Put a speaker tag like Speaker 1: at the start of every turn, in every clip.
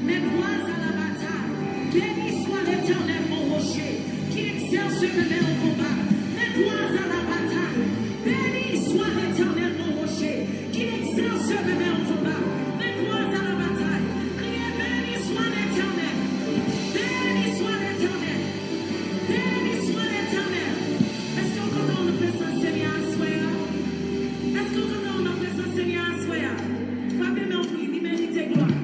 Speaker 1: mais toi à la bataille. Béni soit l'Éternel, mon rocher, qui exerce le combat, mais toi à la bataille. Béni soit l'Éternel, mon rocher, qui exerce le combat, mais toi à la bataille. Criez, béni soit l'Éternel, béni soit l'Éternel, béni soit l'Éternel. Est-ce qu'on comprend le présence Seigneur à soi? Est-ce qu'on comprend le présence Seigneur à soi? Frappez mon prix, il mérite gloire.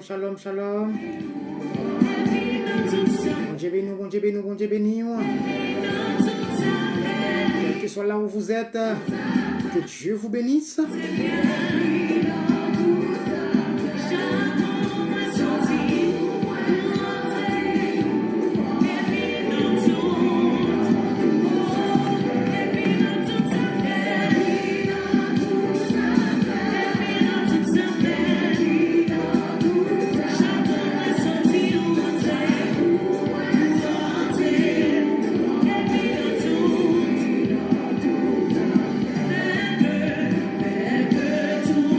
Speaker 2: Shalom, shalom. Bon Dieu béni, bon Dieu béni, bon Dieu béni. Quel que soit là où vous êtes, que Dieu vous bénisse.
Speaker 1: To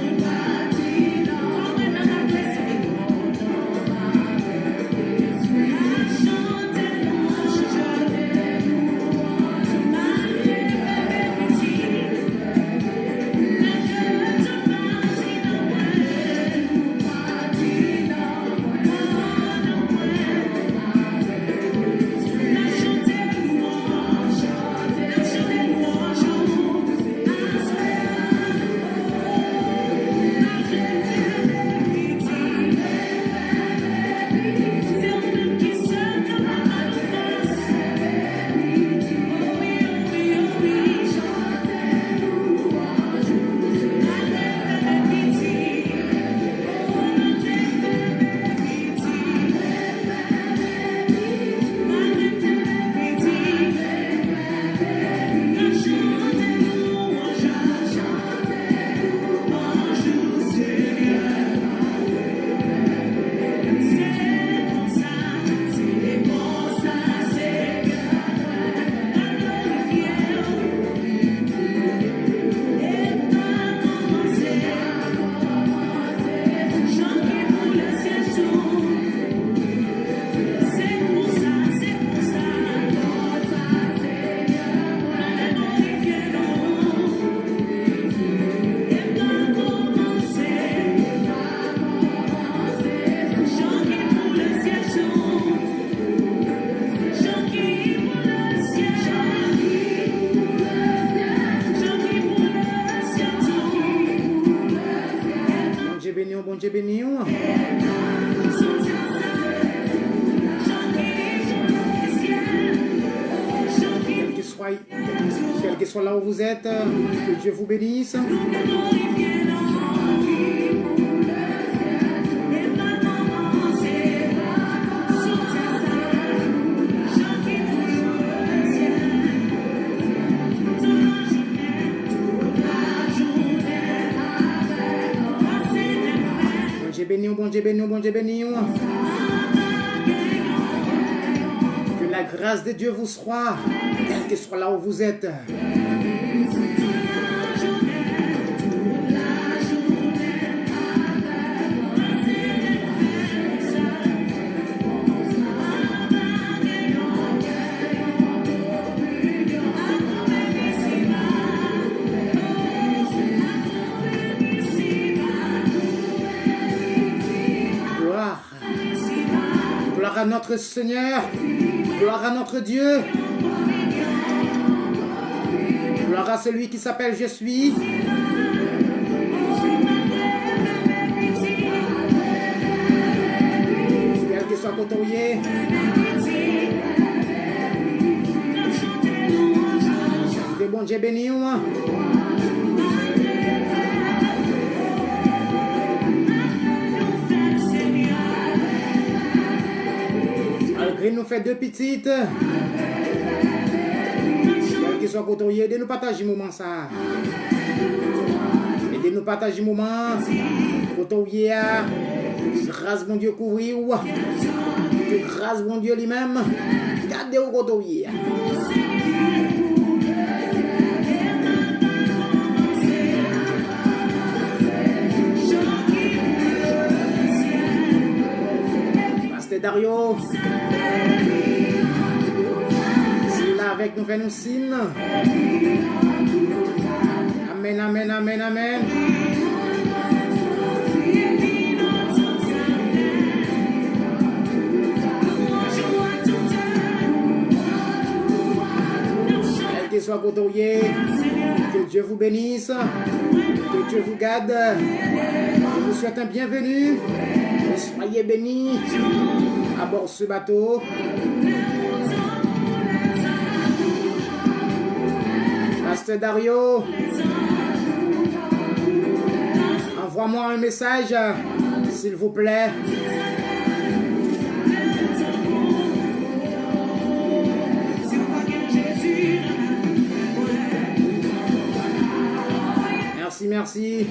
Speaker 2: Quel que soit là où vous êtes, que Dieu vous bénisse. Bon Dieu béni, bon Dieu béni. Que la grâce de Dieu vous soit, quel que soit là où vous êtes. Gloire à notre Seigneur, gloire à notre Dieu, gloire à celui qui s'appelle Je suis. Quel que soit côtoyé, que bon Dieu béni. Il nous fait deux petites. Quel que soit côtoyé, de nous partager le moment ça. Et de nous partager le moment. Côtoyé, grâce mon Dieu couvrir. Que grâce mon Dieu lui-même. Gardez au côtoyé. Pasteur Dario. Avec nous, fait-nous signe. Amen, amen, amen, amen. Quel que soit côtoyé, que Dieu vous bénisse, que Dieu vous garde. Je vous souhaite un bienvenue. Soyez bénis à bord de ce bateau. Pasteur Dario, envoie-moi un message, s'il vous plaît. Merci, merci.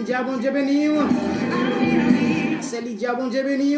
Speaker 2: Lydia, bon Dieu béni. C'est Lydia, bon Dieu béni.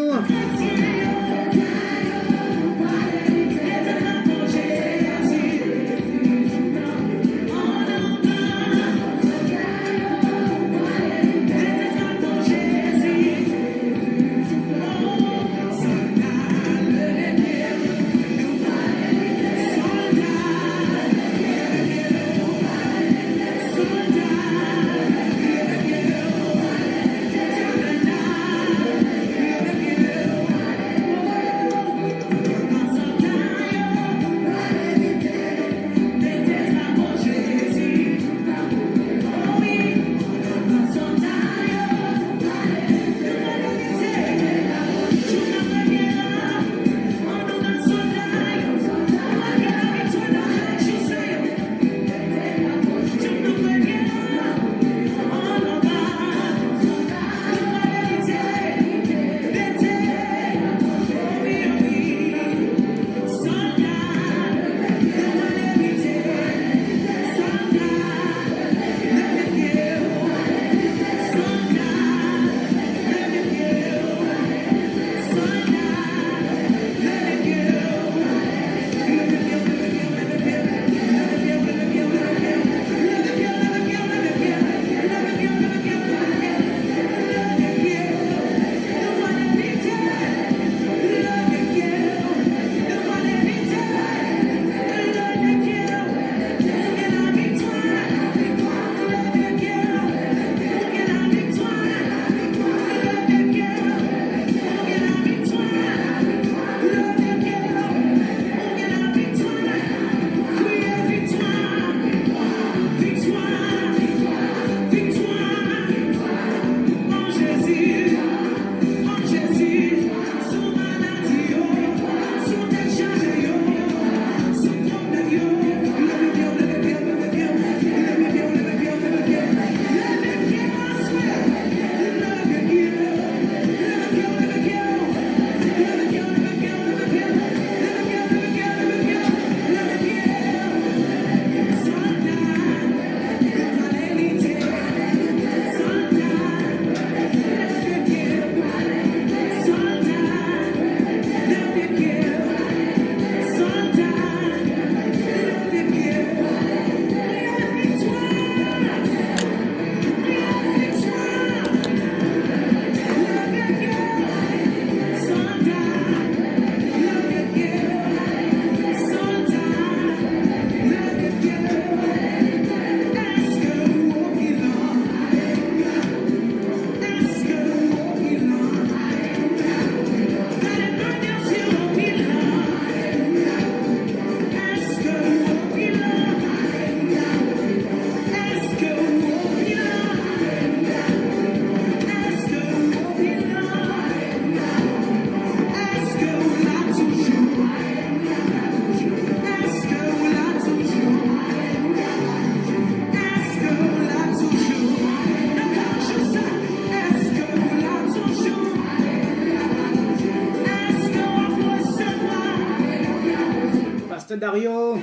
Speaker 2: Dario.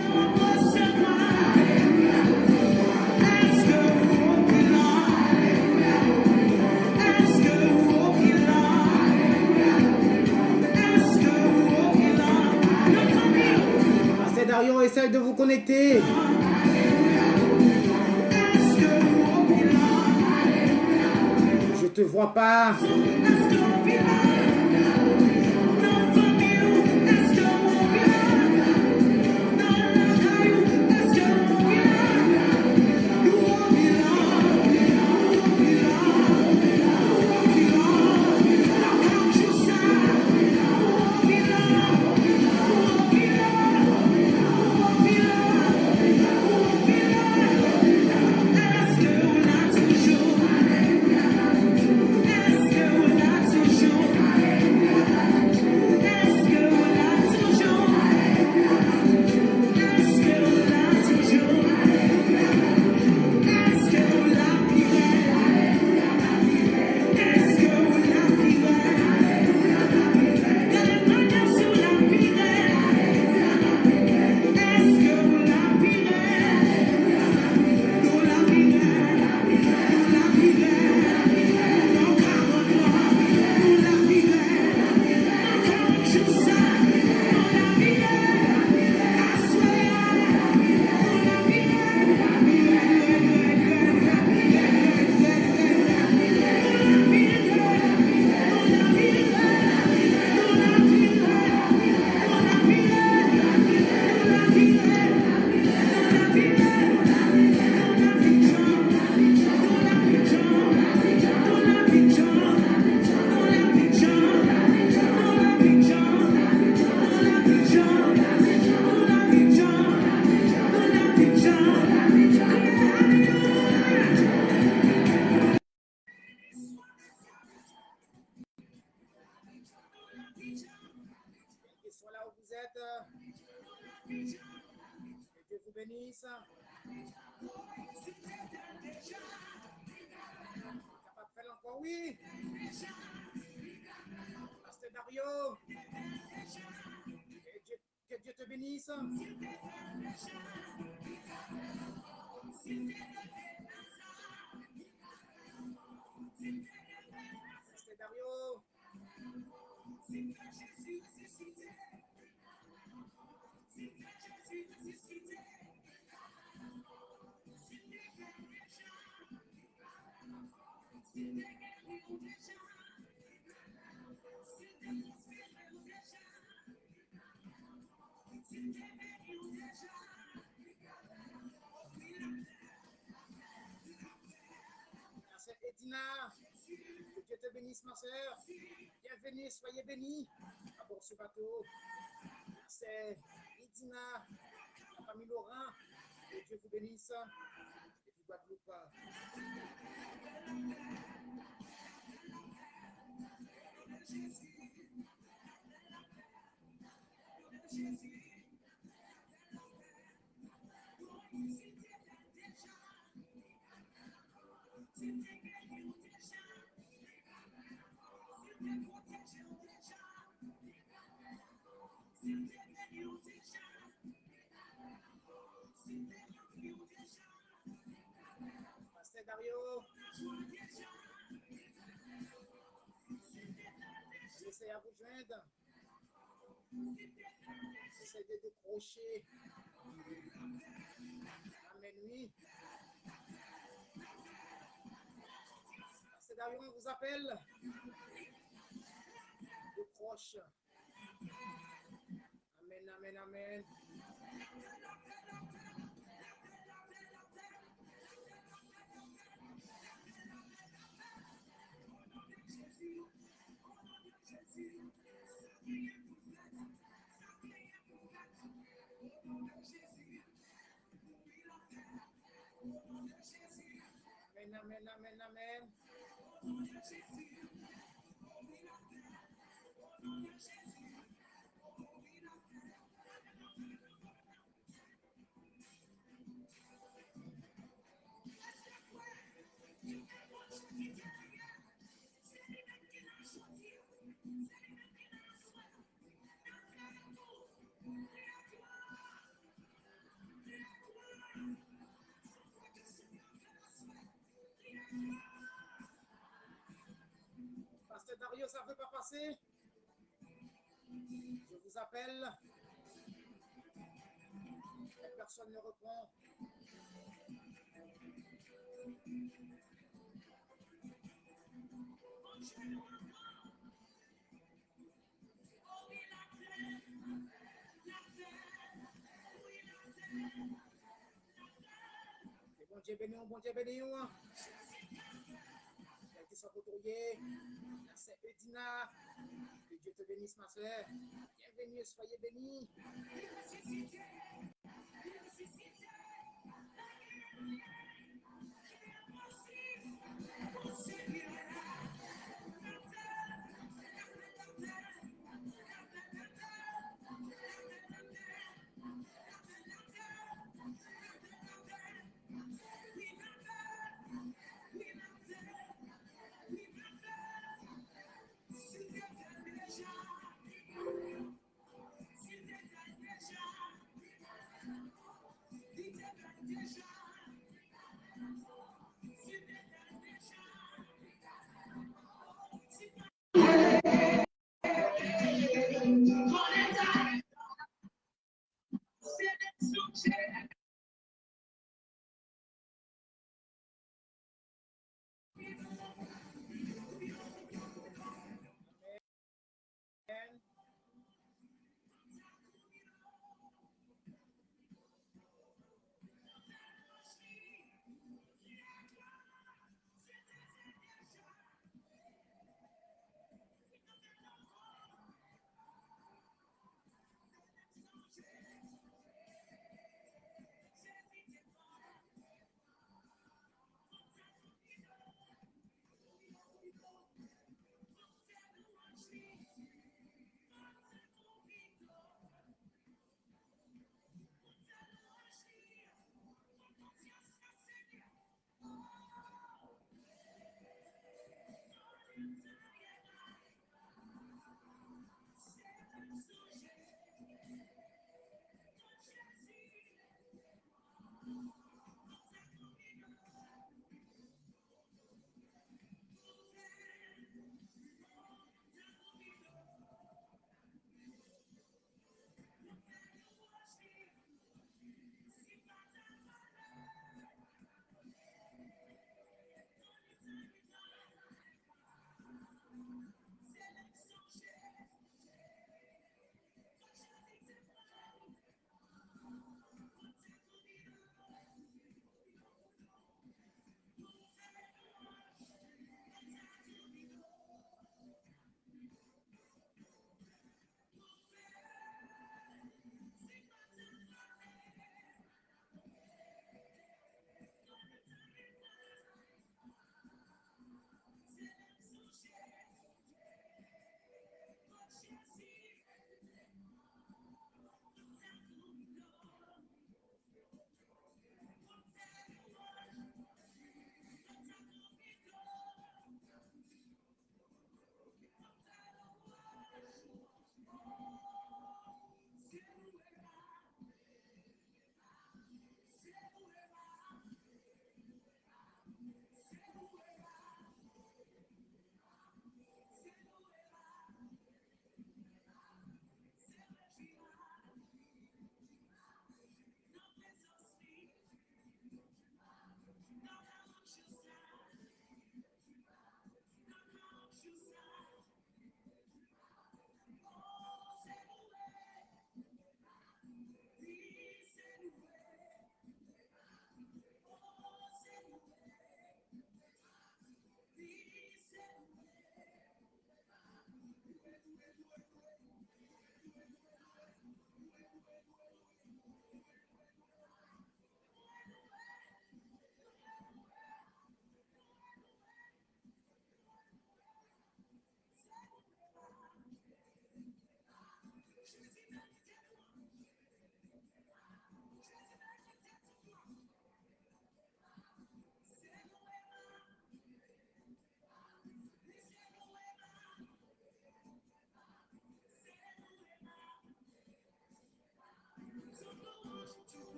Speaker 2: Pasteur Dario, essaye de vous connecter. Je te vois pas. bénisse. Capable de faire encore, oui. Pasteur Dario. Que Dieu te bénisse. Pasteur Dario. Pasteur Edina. Que Dieu te bénisse, ma soeur. Bienvenue, soyez bénis à bord ce bateau. C'est Edina, la famille Laurent. Que Dieu vous bénisse. Et puis Guadeloupe. Pasteur Dario. J'essaie à vous joindre. J'essaie de décrocher. Amen, oui. Pasteur Dario, on vous appelle. Décroche. Amen, amen, amen. Amen, amen, amen, amen. Pasteur Dario, ça ne veut pas passer. Je vous appelle. Personne ne répond. Et bon Dieu béni, bon Dieu béni. Quel que soit votre courrier, c'est Edina. Que Dieu te bénisse, ma soeur. Bienvenue, soyez bénis.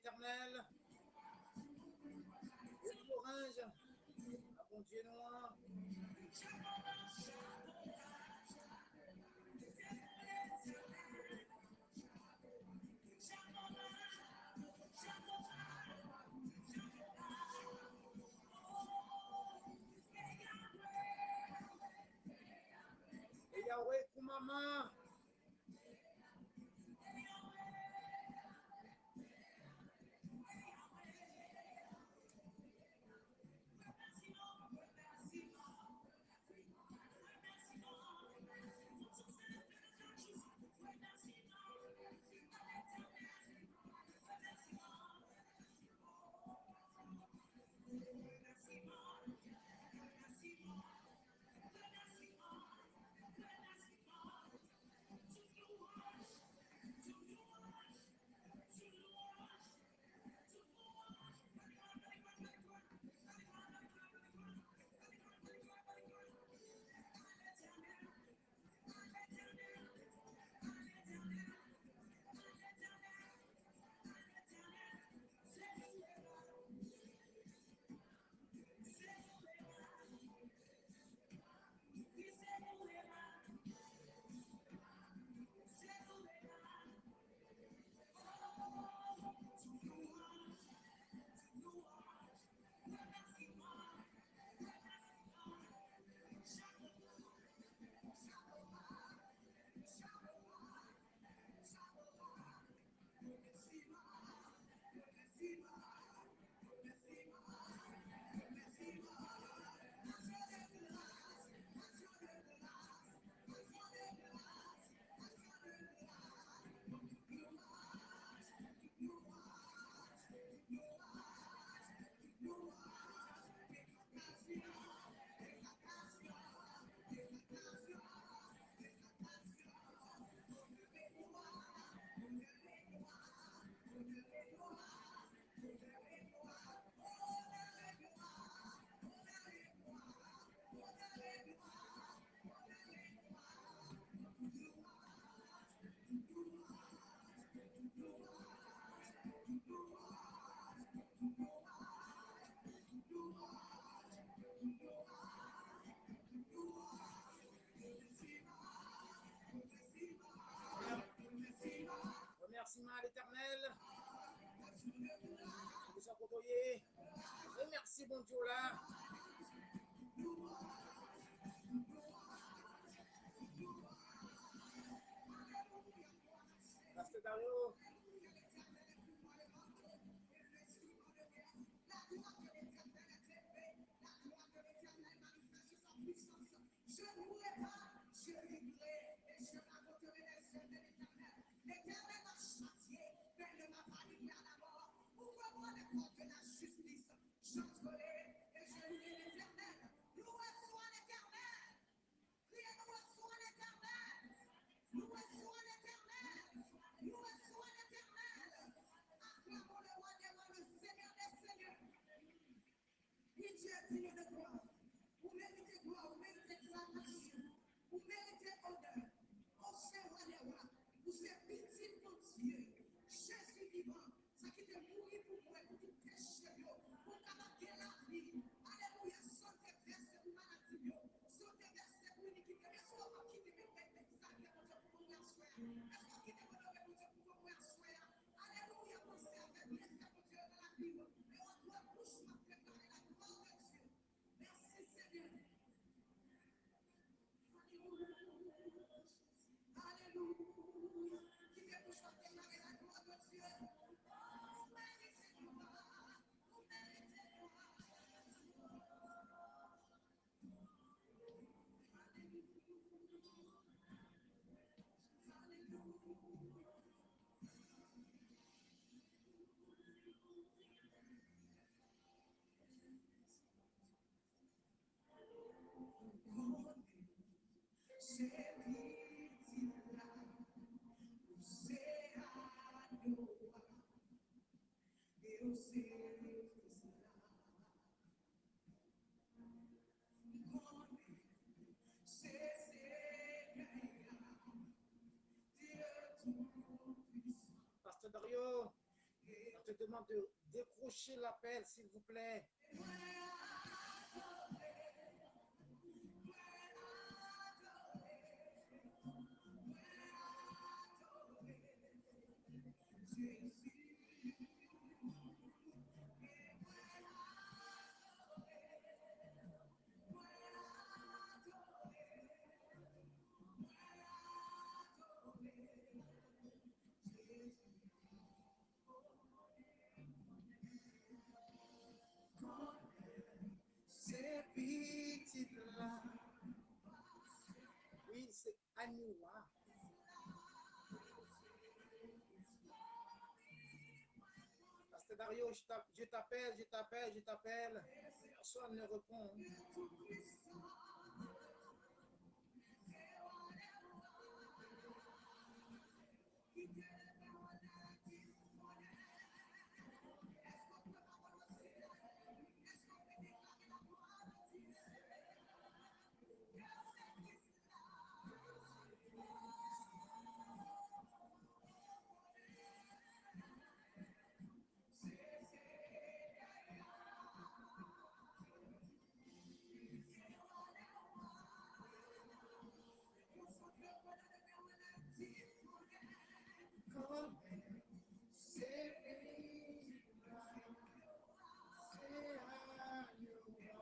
Speaker 2: l'Éternel. Et l'orange, à bon Dieu noir. Et Yahweh Koumama. Remerciement à l'Éternel. Nous sommes côtoyés. Remercie bon Dieu là. Pasteur Dario.
Speaker 1: Je ne mourrai pas, je vivrai et je raconterai les œuvres de l'Éternel. L'Éternel m'a châtié, mais ne m'a pas livré à la mort. Ouvre-moi les portes de la justice. J'entrerai et je louerai l'Éternel. Loué soit l'Éternel. Criez loué soit l'Éternel. Loué soit l'Éternel. Loué soit l'Éternel. Acclamons le roi des rois, le Seigneur des seigneurs. Oui, Dieu est digne de gloire. Vous méritez gloire, vous méritez exaltation, vous méritez honneur. Ô cher roi des rois, vous êtes victime pour Dieu. Jésus vivant, ça qui te mourir pour moi, pour tout péché, pour cabater la vie. Alléluia, sautez verset pour maladie, sautez verset pour iniquité. Est-ce qu'on va quitter mes bêtes exactement pour vous asseoir? Est-ce qu'on quitte mon nom pour vous asseoir? Alléluia, pensez avec lui, est-ce que mon Dieu dans la vie? Et on doit bouche ma préparer la gloire de Dieu. Merci Seigneur. Alléluia. Qui vient pour chanter la gloire de Dieu. Oh, vous méritez gloire. Vous méritez gloire. Alléluia. C'est victime là, c'est adoré.
Speaker 2: te demande de décrocher l'appel, s'il vous plaît. Ces petites-là. Oui, c'est Aniwa. Pasteur Dario, je t'appelle. Personne ne répond. Comme c'est fini, c'est Aniwa.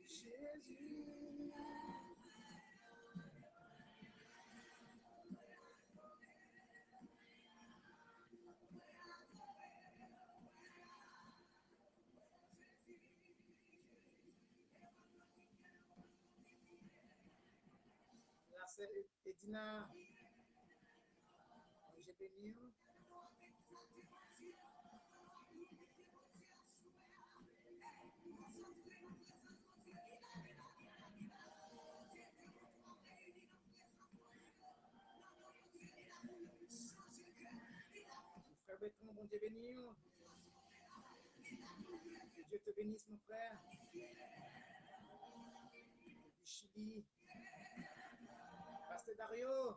Speaker 2: Jésus. La sœur Edina, j'ai béni. Mon frère Bertrand, bon Dieu béni. Que Dieu te bénisse, mon frère. Du Chili. Pasteur Dario,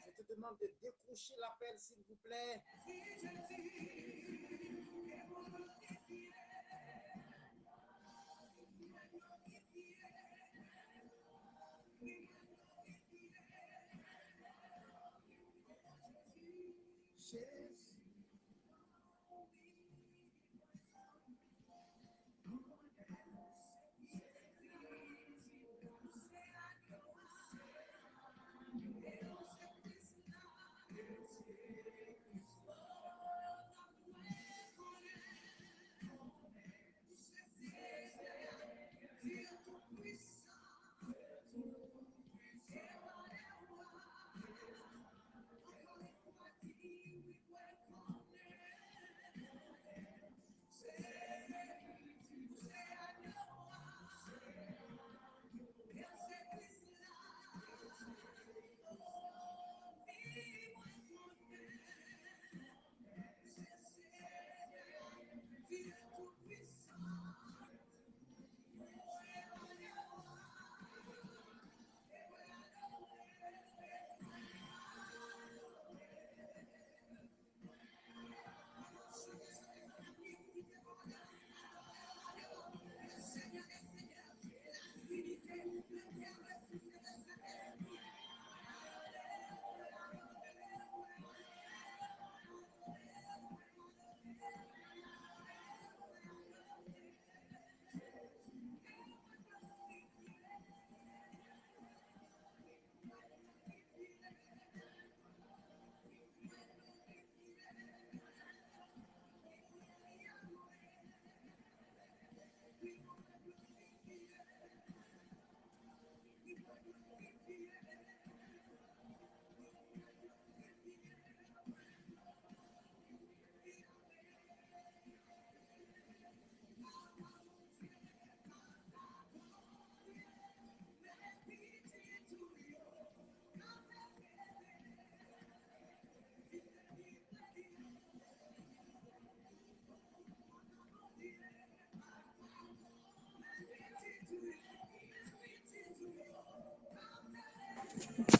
Speaker 2: je te demande de décrocher l'appel, s'il vous plaît. Jésus.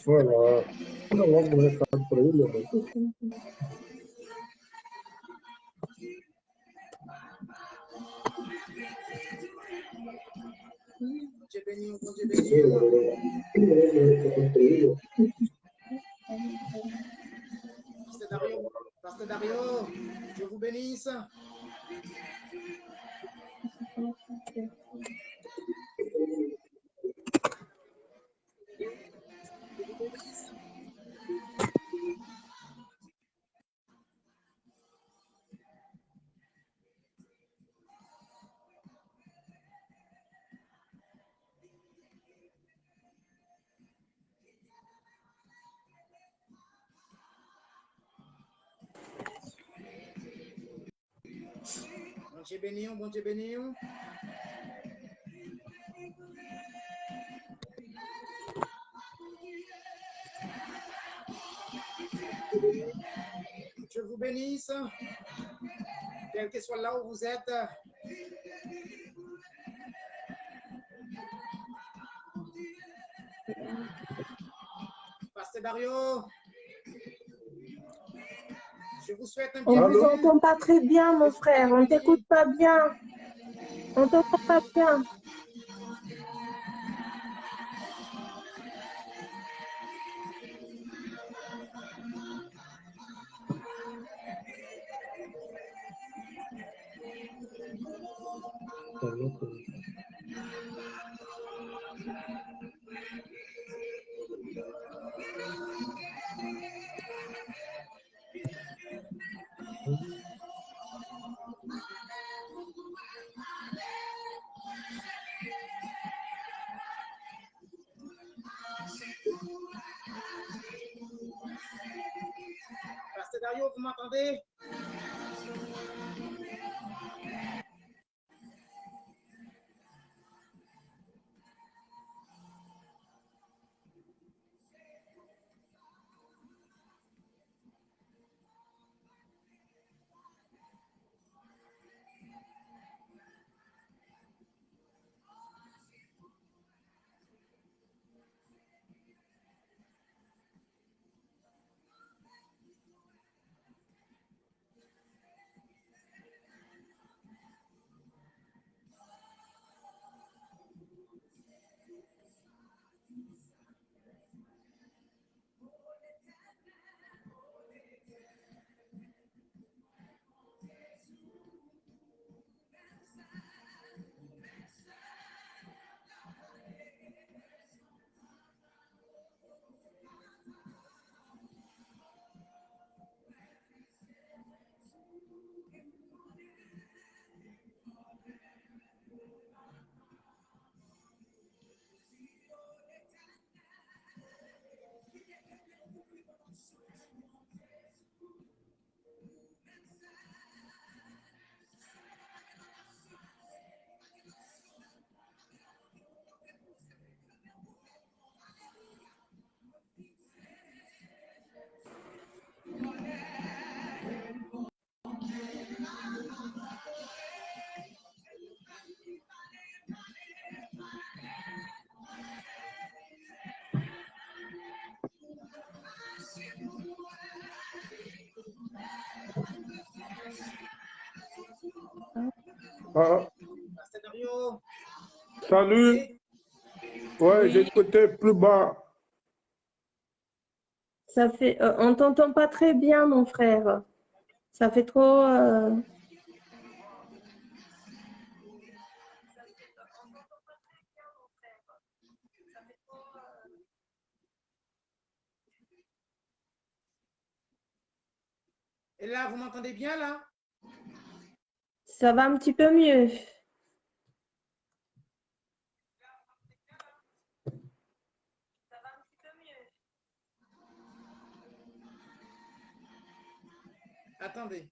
Speaker 3: Voilà. Logo um recado para ele, amor.
Speaker 2: Dieu béni, bon Dieu béni. Pasteur Dario, Dieu vous bénisse. Bon Dieu béni, bon Dieu béni. Dieu vous bénisse. Quel que soit là où vous êtes. Pasteur Dario, je vous souhaite un
Speaker 4: On ne
Speaker 2: bienvenue.
Speaker 4: vous entend pas très bien, mon frère. On ne t'écoute pas bien. On ne t'entend pas bien.
Speaker 2: Pasteur Dario, vous m'entendez?
Speaker 3: Ah,
Speaker 2: Pasteur Dario.
Speaker 3: salut. Ouais, j'ai écouté plus bas.
Speaker 4: Ça fait, on ne t'entend pas très bien, mon frère. Ça fait trop...
Speaker 2: Et là, vous m'entendez bien là?
Speaker 4: Ça va un petit peu mieux.
Speaker 2: Attendez.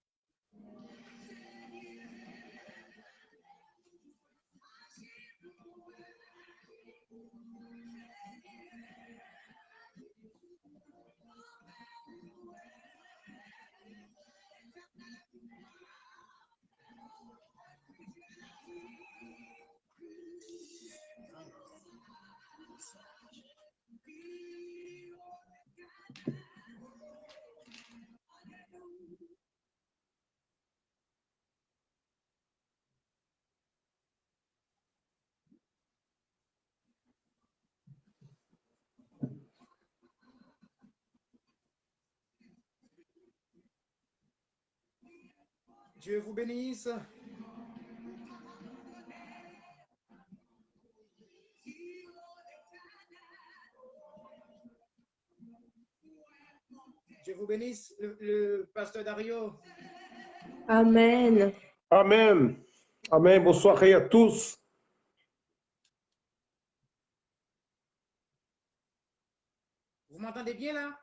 Speaker 2: Dieu vous bénisse. Dieu vous bénisse, le pasteur Dario.
Speaker 4: Amen.
Speaker 3: Amen. Amen. Bonne soirée à tous.
Speaker 2: Vous m'entendez bien là?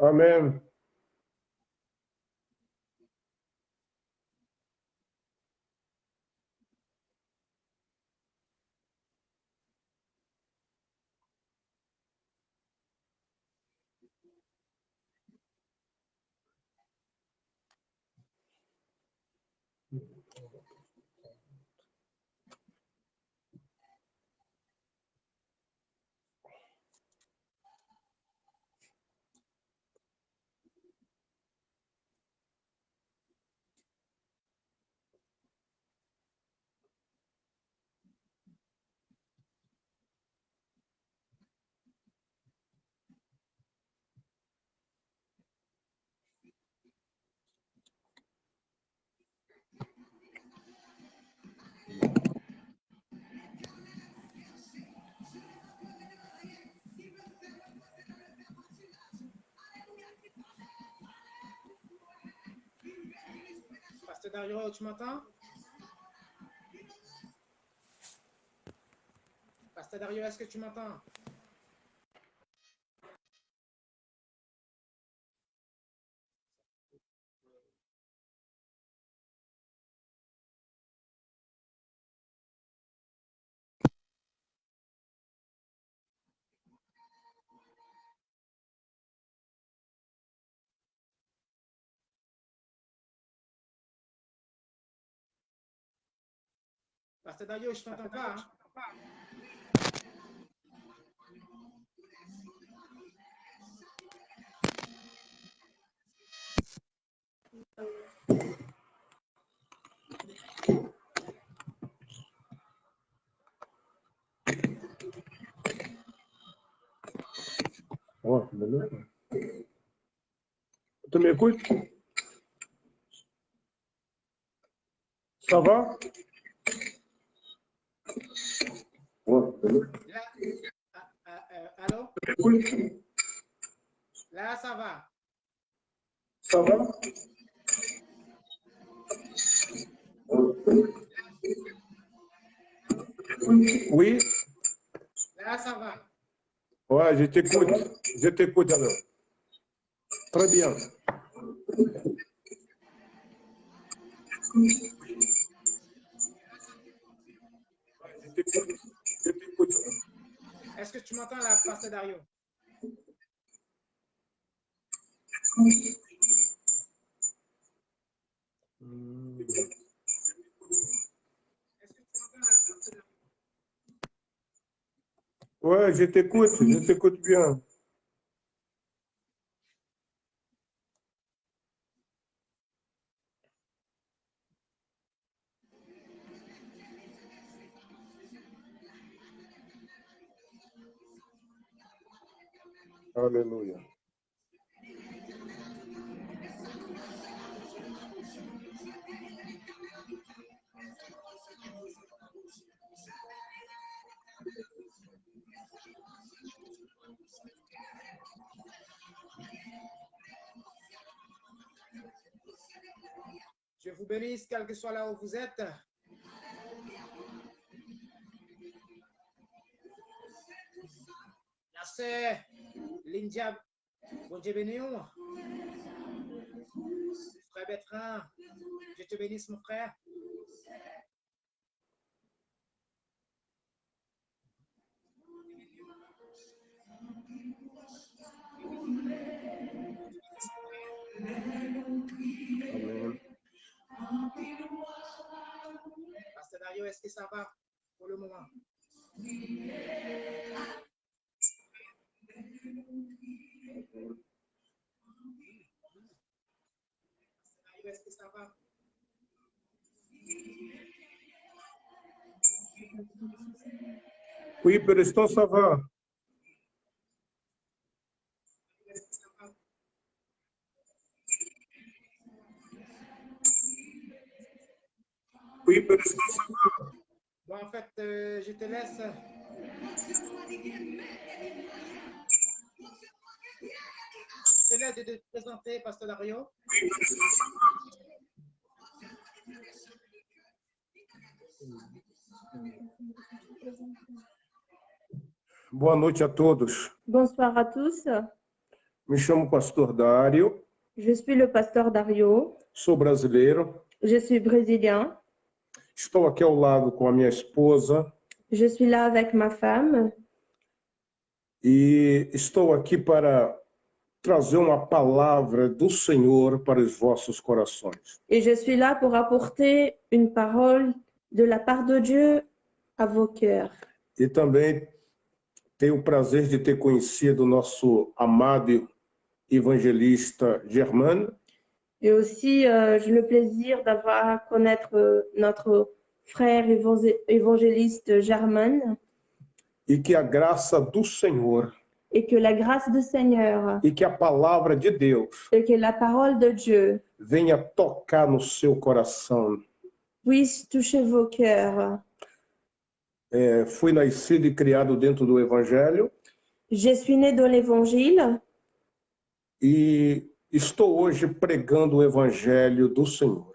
Speaker 3: Amen.
Speaker 2: Pasteur Dario, tu m'entends? Pasteur Dario, est-ce que tu m'entends? Pasteur Dario, je t'entends pas. Hein?
Speaker 3: Ouais, tu m'écoutes? Ça va?
Speaker 2: Là, allô?
Speaker 3: Écoute,
Speaker 2: Là, ça va.
Speaker 3: ça va? Oui?
Speaker 2: Là, ça va.
Speaker 3: Ouais, je t'écoute. Je t'écoute alors. Très bien. Je t'écoute. Je t'écoute.
Speaker 2: Est-ce que tu m'entends là, Pasteur Dario?
Speaker 3: Ouais, je t'écoute bien. Alléluia.
Speaker 2: Dieu vous bénisse, quel que soit là où vous êtes. La sœur Lindia, bon Dieu béni. Frère Bertrand, Dieu te bénisse, mon frère.
Speaker 3: Amen.
Speaker 2: Pasteur Dario, est-ce que ça va pour le moment? Dario, est-ce que ça va?
Speaker 3: Oui, pour l'instant, ça va. Oui, pour l'instant, ça va.
Speaker 2: Bon, en fait, je te laisse. Je te laisse de te présenter, Pasteur Dario.
Speaker 3: Boa noite a todos.
Speaker 4: Bonsoir à tous.
Speaker 3: Me chamo Pastor Dário,
Speaker 4: Je suis le pasteur Dario.
Speaker 3: sou brasileiro.
Speaker 4: Je suis brésilien.
Speaker 3: Estou aqui ao lado com a minha esposa
Speaker 4: Je suis là avec ma femme
Speaker 3: e estou aqui para trazer uma palavra do Senhor para os vossos corações.
Speaker 4: et je suis là pour apporter une parole de la part de Dieu à vos cœurs.
Speaker 3: E também tenho o prazer de ter conhecido o nosso amado evangelista Germano,
Speaker 4: Et aussi, j'ai le plaisir d'avoir connaître notre frère évangéliste Germain
Speaker 3: e que a graça do Senhor
Speaker 4: et que la grâce du Seigneur
Speaker 3: e que a palavra de Deus
Speaker 4: et que la parole de Dieu
Speaker 3: venha tocar no seu coração.
Speaker 4: puisse toucher vos cœurs.
Speaker 3: Fui nascido e criado dentro do Evangelho
Speaker 4: Je suis né dans l'Évangile
Speaker 3: e estou hoje pregando o Evangelho do Senhor.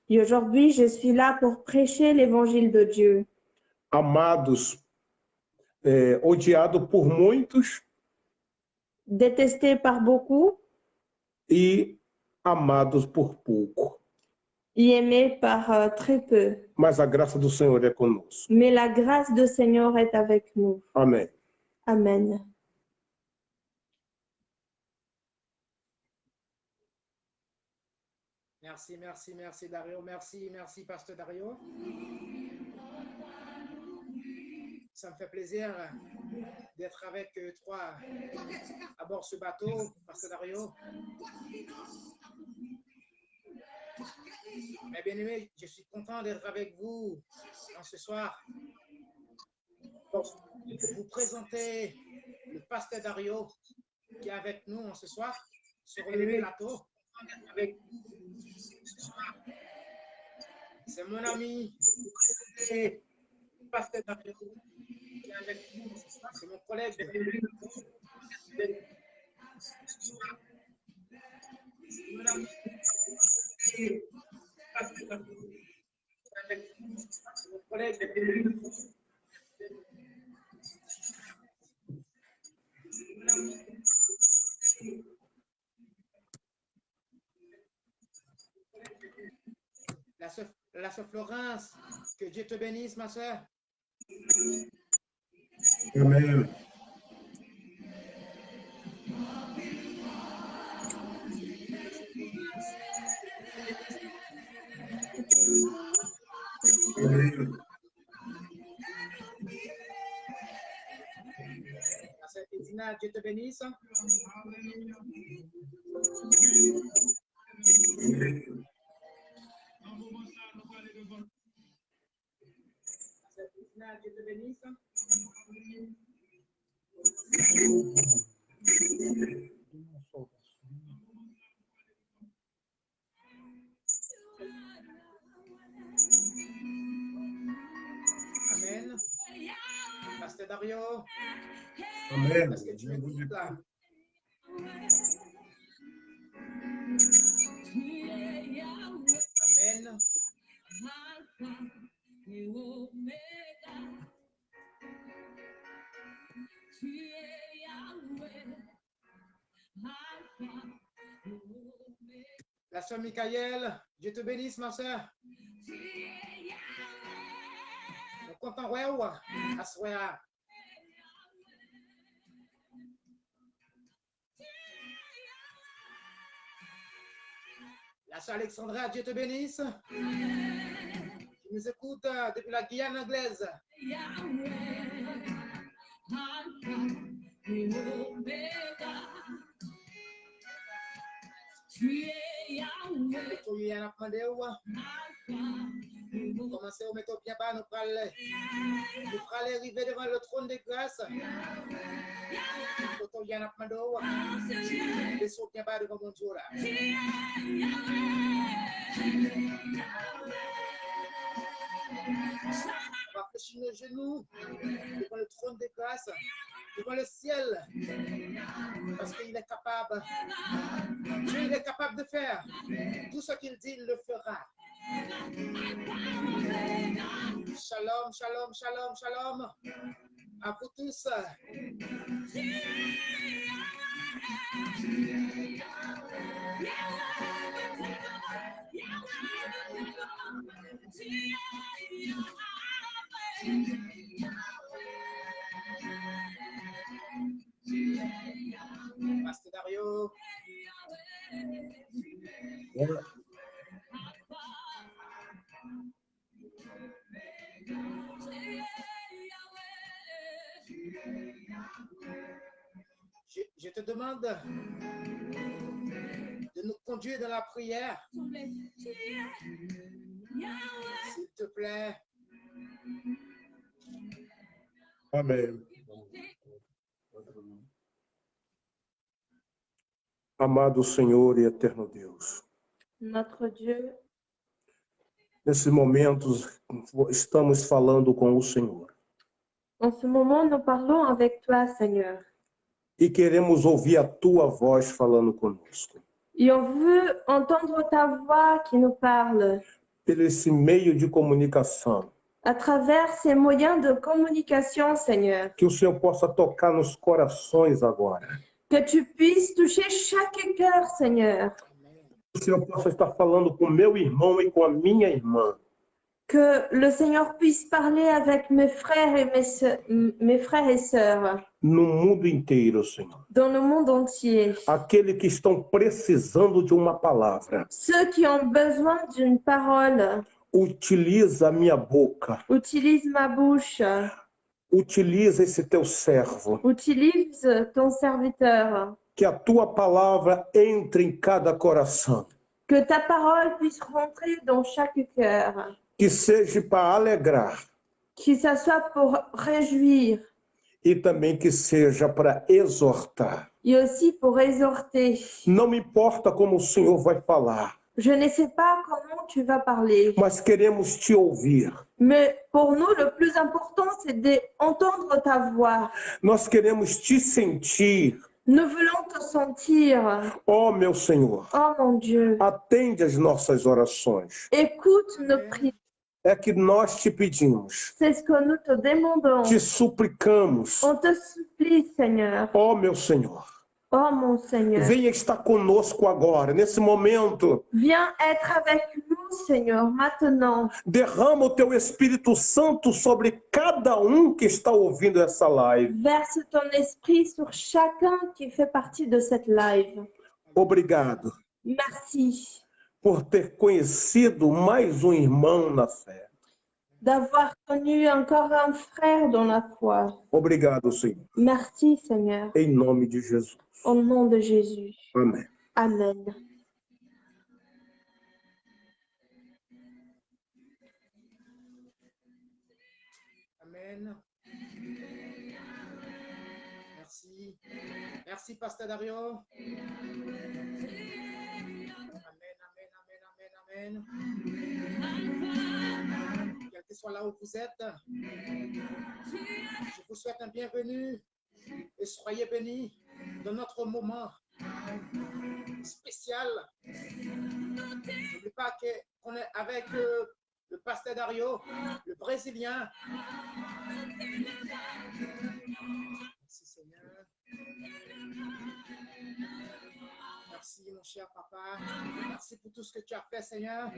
Speaker 4: et aujourd'hui, je suis là pour prêcher l'Évangile de Dieu.
Speaker 3: Amados, odiado por muitos
Speaker 4: Détesté par beaucoup
Speaker 3: e amados por pouco.
Speaker 4: et aimé par très peu.
Speaker 3: Mas a graça do Senhor é conosco.
Speaker 4: Mais la grâce du Seigneur est avec nous.
Speaker 3: Amém.
Speaker 4: Amen.
Speaker 2: Merci, merci, merci, Dario. Merci, merci, Pasteur Dario. Ça me fait plaisir d'être avec toi à bord de ce bateau, Pasteur Dario. Mes bien-aimés, je suis content d'être avec vous ce soir. Donc, je vais vous présenter le Pasteur Dario qui est avec nous ce soir sur le plateau. Avec c'est mon ami, c'est Pasteur Dario qui est avec nous. C'est mon collègue. C'est mon ami, c'est Pasteur Dario qui est avec nous. C'est mon collègue. C'est mon ami. La sœur Florence, que Dieu te bénisse, ma sœur.
Speaker 3: Amém.
Speaker 2: La sœur Edina, Dieu te bénisse. Dieu te bénisse. Amen. Pasteur Dario.
Speaker 3: Amém.
Speaker 2: Est-ce que tu m'écoutes là? Amen. La sœur Michael, Dieu te bénisse, ma sœur. On est content, ouais, ou à soir. La sœur Alexandra, Dieu te bénisse. Tu nous écoutent depuis la Guyane anglaise.
Speaker 1: Yahweh, Alpha et Omega. Tu es Yahweh,
Speaker 2: Tout y en a demandé où.
Speaker 1: Alpha.
Speaker 2: Commencez à mettre bien bas, nous allons arriver devant le trône de grâce. Tout y en a demandé où. Laissez bien bas devant mon Dieu là. On va fléchir nos genoux devant le trône de grâce, devant le ciel, parce qu'il est capable. Dieu il est capable de faire tout ce qu'il dit, il le fera. Shalom, shalom, shalom, shalom. À vous tous. Pasteur Dario. Je te demande de nous conduire dans la prière. S'il te plaît.
Speaker 3: Amém. Amado Senhor e eterno Deus,
Speaker 4: Notre Dieu,
Speaker 3: nesses momentos estamos falando com o Senhor
Speaker 4: en ce moment, nous parlons avec toi, Seigneur.
Speaker 3: e queremos ouvir a tua voz falando conosco.
Speaker 4: Et on veut entendre ta voix qui nous parle
Speaker 3: Por esse meio de comunicação,
Speaker 4: à travers ces moyens de communication, Seigneur.
Speaker 3: que o Senhor possa tocar nos corações agora.
Speaker 4: Que tu puisses toucher chaque cœur, Seigneur.
Speaker 3: Que o Senhor possa estar falando com meu irmão e com a minha irmã.
Speaker 4: Que le Seigneur puisse parler avec mes frères et mes frères et sœurs
Speaker 3: No mundo inteiro, Senhor.
Speaker 4: dans le monde entier.
Speaker 3: Aqueles que estão precisando de uma palavra.
Speaker 4: Ceux qui ont besoin d'une parole,
Speaker 3: Utiliza a minha boca.
Speaker 4: utilise ma bouche,
Speaker 3: Utiliza esse teu servo.
Speaker 4: utilise ton serviteur.
Speaker 3: Que a tua palavra entre em cada coração.
Speaker 4: Que ta parole puisse rentrer dans chaque cœur.
Speaker 3: Que seja para alegrar.
Speaker 4: Que ça soit pour réjouir.
Speaker 3: E também que seja para exortar.
Speaker 4: Et aussi pour exhorter.
Speaker 3: Não me importa como o Senhor vai falar.
Speaker 4: Je ne sais pas comment tu vas parler.
Speaker 3: Mas queremos te ouvir.
Speaker 4: Mais pour nous, le plus important, c'est d'entendre ta voix.
Speaker 3: Nós queremos te sentir.
Speaker 4: Nous voulons te sentir.
Speaker 3: Oh, meu Senhor.
Speaker 4: Oh, mon Dieu.
Speaker 3: Atende as nossas orações.
Speaker 4: Écoute nos prières.
Speaker 3: É que nós te pedimos.
Speaker 4: C'est ce que nous te demandons.
Speaker 3: Te suplicamos.
Speaker 4: On te supplie, Seigneur.
Speaker 3: Oh, meu Senhor.
Speaker 4: Oh, mon Seigneur.
Speaker 3: Venha estar conosco agora, nesse momento.
Speaker 4: Viens être avec nous, Seigneur, maintenant.
Speaker 3: Derrama o teu Espírito Santo sobre cada que está ouvindo essa live.
Speaker 4: Verse ton esprit sur chacun qui fait partie de cette live.
Speaker 3: Obrigado.
Speaker 4: Merci
Speaker 3: por ter conhecido mais irmão na fé.
Speaker 4: d'avoir connu encore un frère dans la foi.
Speaker 3: Obrigado, Senhor.
Speaker 4: Merci, Seigneur.
Speaker 3: Em nome de Jesus.
Speaker 4: Au nom de Jésus.
Speaker 3: Amém.
Speaker 4: Amen.
Speaker 2: Amen. Merci. Merci, Pasteur Dario. Amen. Quel que soit là où vous êtes, je vous souhaite un bienvenue et soyez bénis dans notre moment spécial. N'oubliez pas qu'on est avec le Pasteur Dario, le Brésilien. Merci Seigneur. Merci mon cher papa. Merci pour tout ce que tu as fait, Seigneur.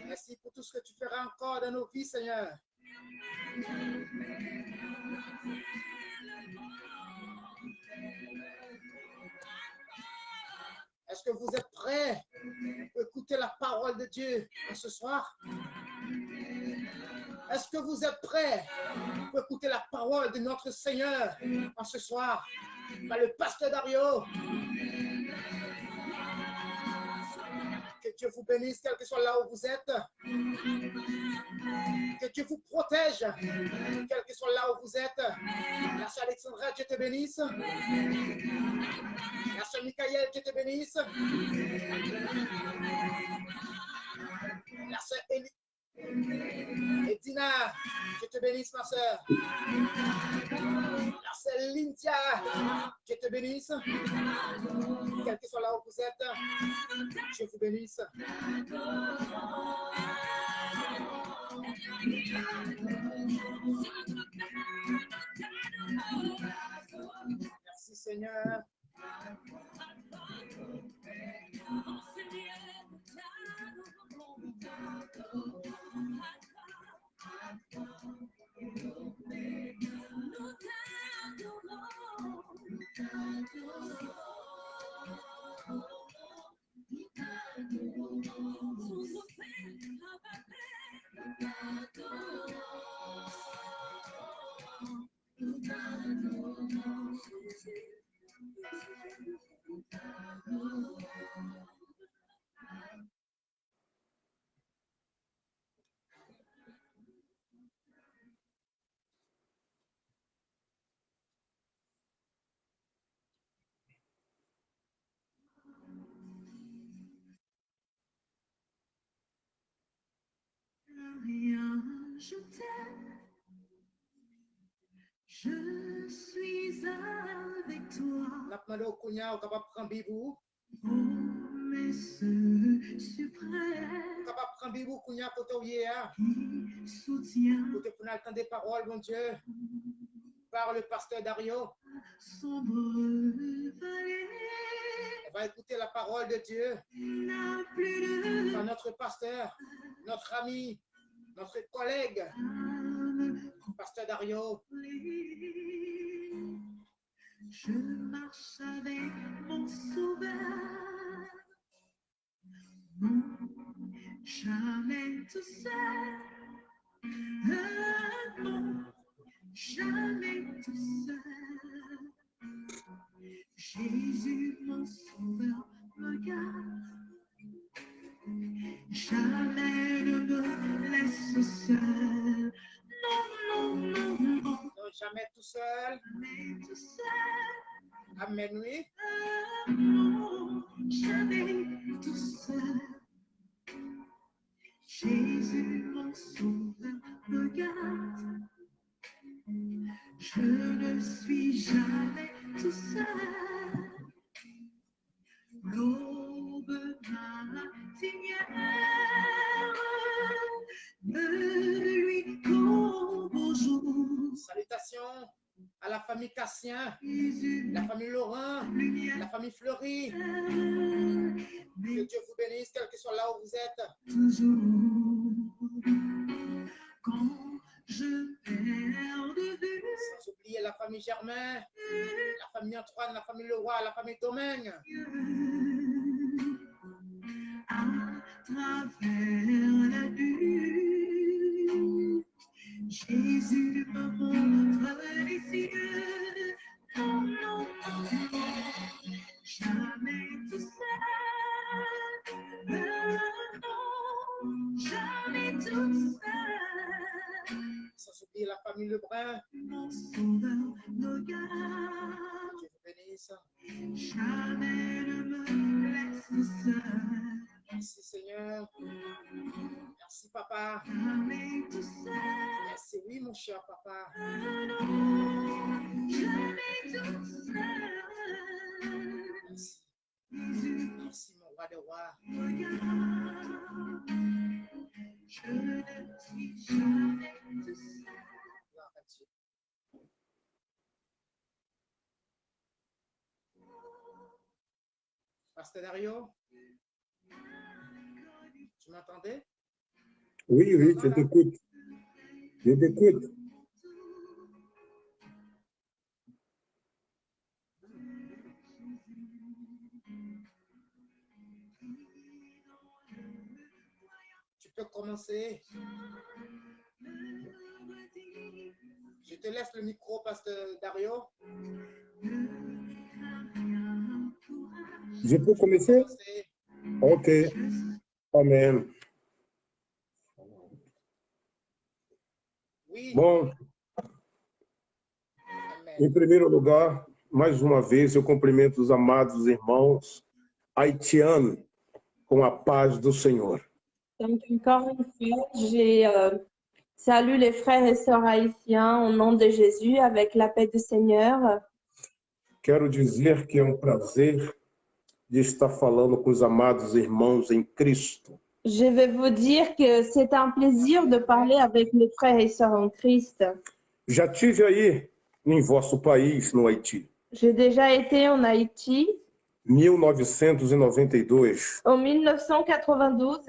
Speaker 2: Merci pour tout ce que tu feras encore dans nos vies, Seigneur. Est-ce que vous êtes prêts pour écouter la parole de Dieu ce soir? Est-ce que vous êtes prêts pour écouter la parole de notre Seigneur ce soir par le pasteur Dario? Que Dieu vous bénisse, quel que soit là où vous êtes. Que Dieu vous protège, quel que soit là où vous êtes. La sœur Alexandra, Dieu te bénisse. La sœur Michael, Dieu te bénisse. La sœur Edina, Dieu te bénisse, ma sœur. La sœur Lyndia, Dieu te bénisse. Quel que soit là où vous êtes, Dieu vous bénisse. Merci Seigneur.
Speaker 1: Je t'aime, je suis avec toi.
Speaker 2: Maintenant, au Kounia, on va prendre bibou.
Speaker 1: Promesse suprême.
Speaker 2: On va prendre bibou, Kounia, côté
Speaker 1: qui soutient.
Speaker 2: Côté pour entendre des paroles, mon Dieu, par le pasteur Dario.
Speaker 1: Sombre vallée.
Speaker 2: On va écouter la parole de Dieu par notre pasteur, notre ami, notre collègue, pasteur Dario.
Speaker 1: Je marche avec mon sauveur, non, jamais tout seul, non, jamais tout seul. Jésus, mon sauveur, me garde, jamais ne me laisse seul. Non, non, non, non.
Speaker 2: Non, jamais tout seul.
Speaker 1: Jamais tout seul.
Speaker 2: Amen, oui.
Speaker 1: Non, jamais tout seul. Jésus, mon sauveur, me garde. Je ne suis jamais tout seul. L'aube matinière me lui court bonjour.
Speaker 2: Salutations à la famille Cassien,
Speaker 1: Jésus,
Speaker 2: la famille Laurent,
Speaker 1: lumière,
Speaker 2: la famille Fleury.
Speaker 1: mais
Speaker 2: Que Dieu vous bénisse, quel que soit là où vous êtes.
Speaker 1: toujours quand je perds de vue
Speaker 2: Sans oublier la famille Germain, la famille Antoine, la famille Leroy, la famille Domingue.
Speaker 1: à travers la nuit. Jésus me montre les cieux. Non, non, non, non, jamais tout seul. Non, jamais tout seul.
Speaker 2: Sans oublier la famille Lebrun.
Speaker 1: Mon sauveur me garde.
Speaker 2: Dieu vous bénisse.
Speaker 1: Jamais ne me laisse seul.
Speaker 2: Merci Seigneur. Merci Papa.
Speaker 1: Jamais tout seul.
Speaker 2: Merci, oui mon cher Papa.
Speaker 1: Non, jamais tout seul.
Speaker 2: Merci.
Speaker 1: Jésus,
Speaker 2: Merci mon roi des rois.
Speaker 1: regarde. Je ne suis jamais tout seul.
Speaker 2: Gloire à Dieu. Pasteur Dario, tu m'entendais?
Speaker 3: Oui, oui, je t'écoute. Je t'écoute.
Speaker 2: peux commencer. Je te laisse le micro, Pasteur Dario.
Speaker 3: Je peux commencer? Ok. Amém.
Speaker 2: Oui.
Speaker 3: Bom, em primeiro lugar, mais uma vez, eu cumprimento os amados irmãos haitianos com a paz do Senhor.
Speaker 4: Donc, encore une fois, salue les frères et sœurs haïtiens au nom de Jésus avec la paix du Seigneur.
Speaker 3: Quero dizer que é um prazer de estar falando com os amados irmãos em Cristo.
Speaker 4: Je vais vous dire que c'est un plaisir de parler avec les frères et sœurs en Christ.
Speaker 3: Já tive aí em vosso país, no Haiti,
Speaker 4: J'ai déjà été en Haïti
Speaker 3: 1992,
Speaker 4: en 1992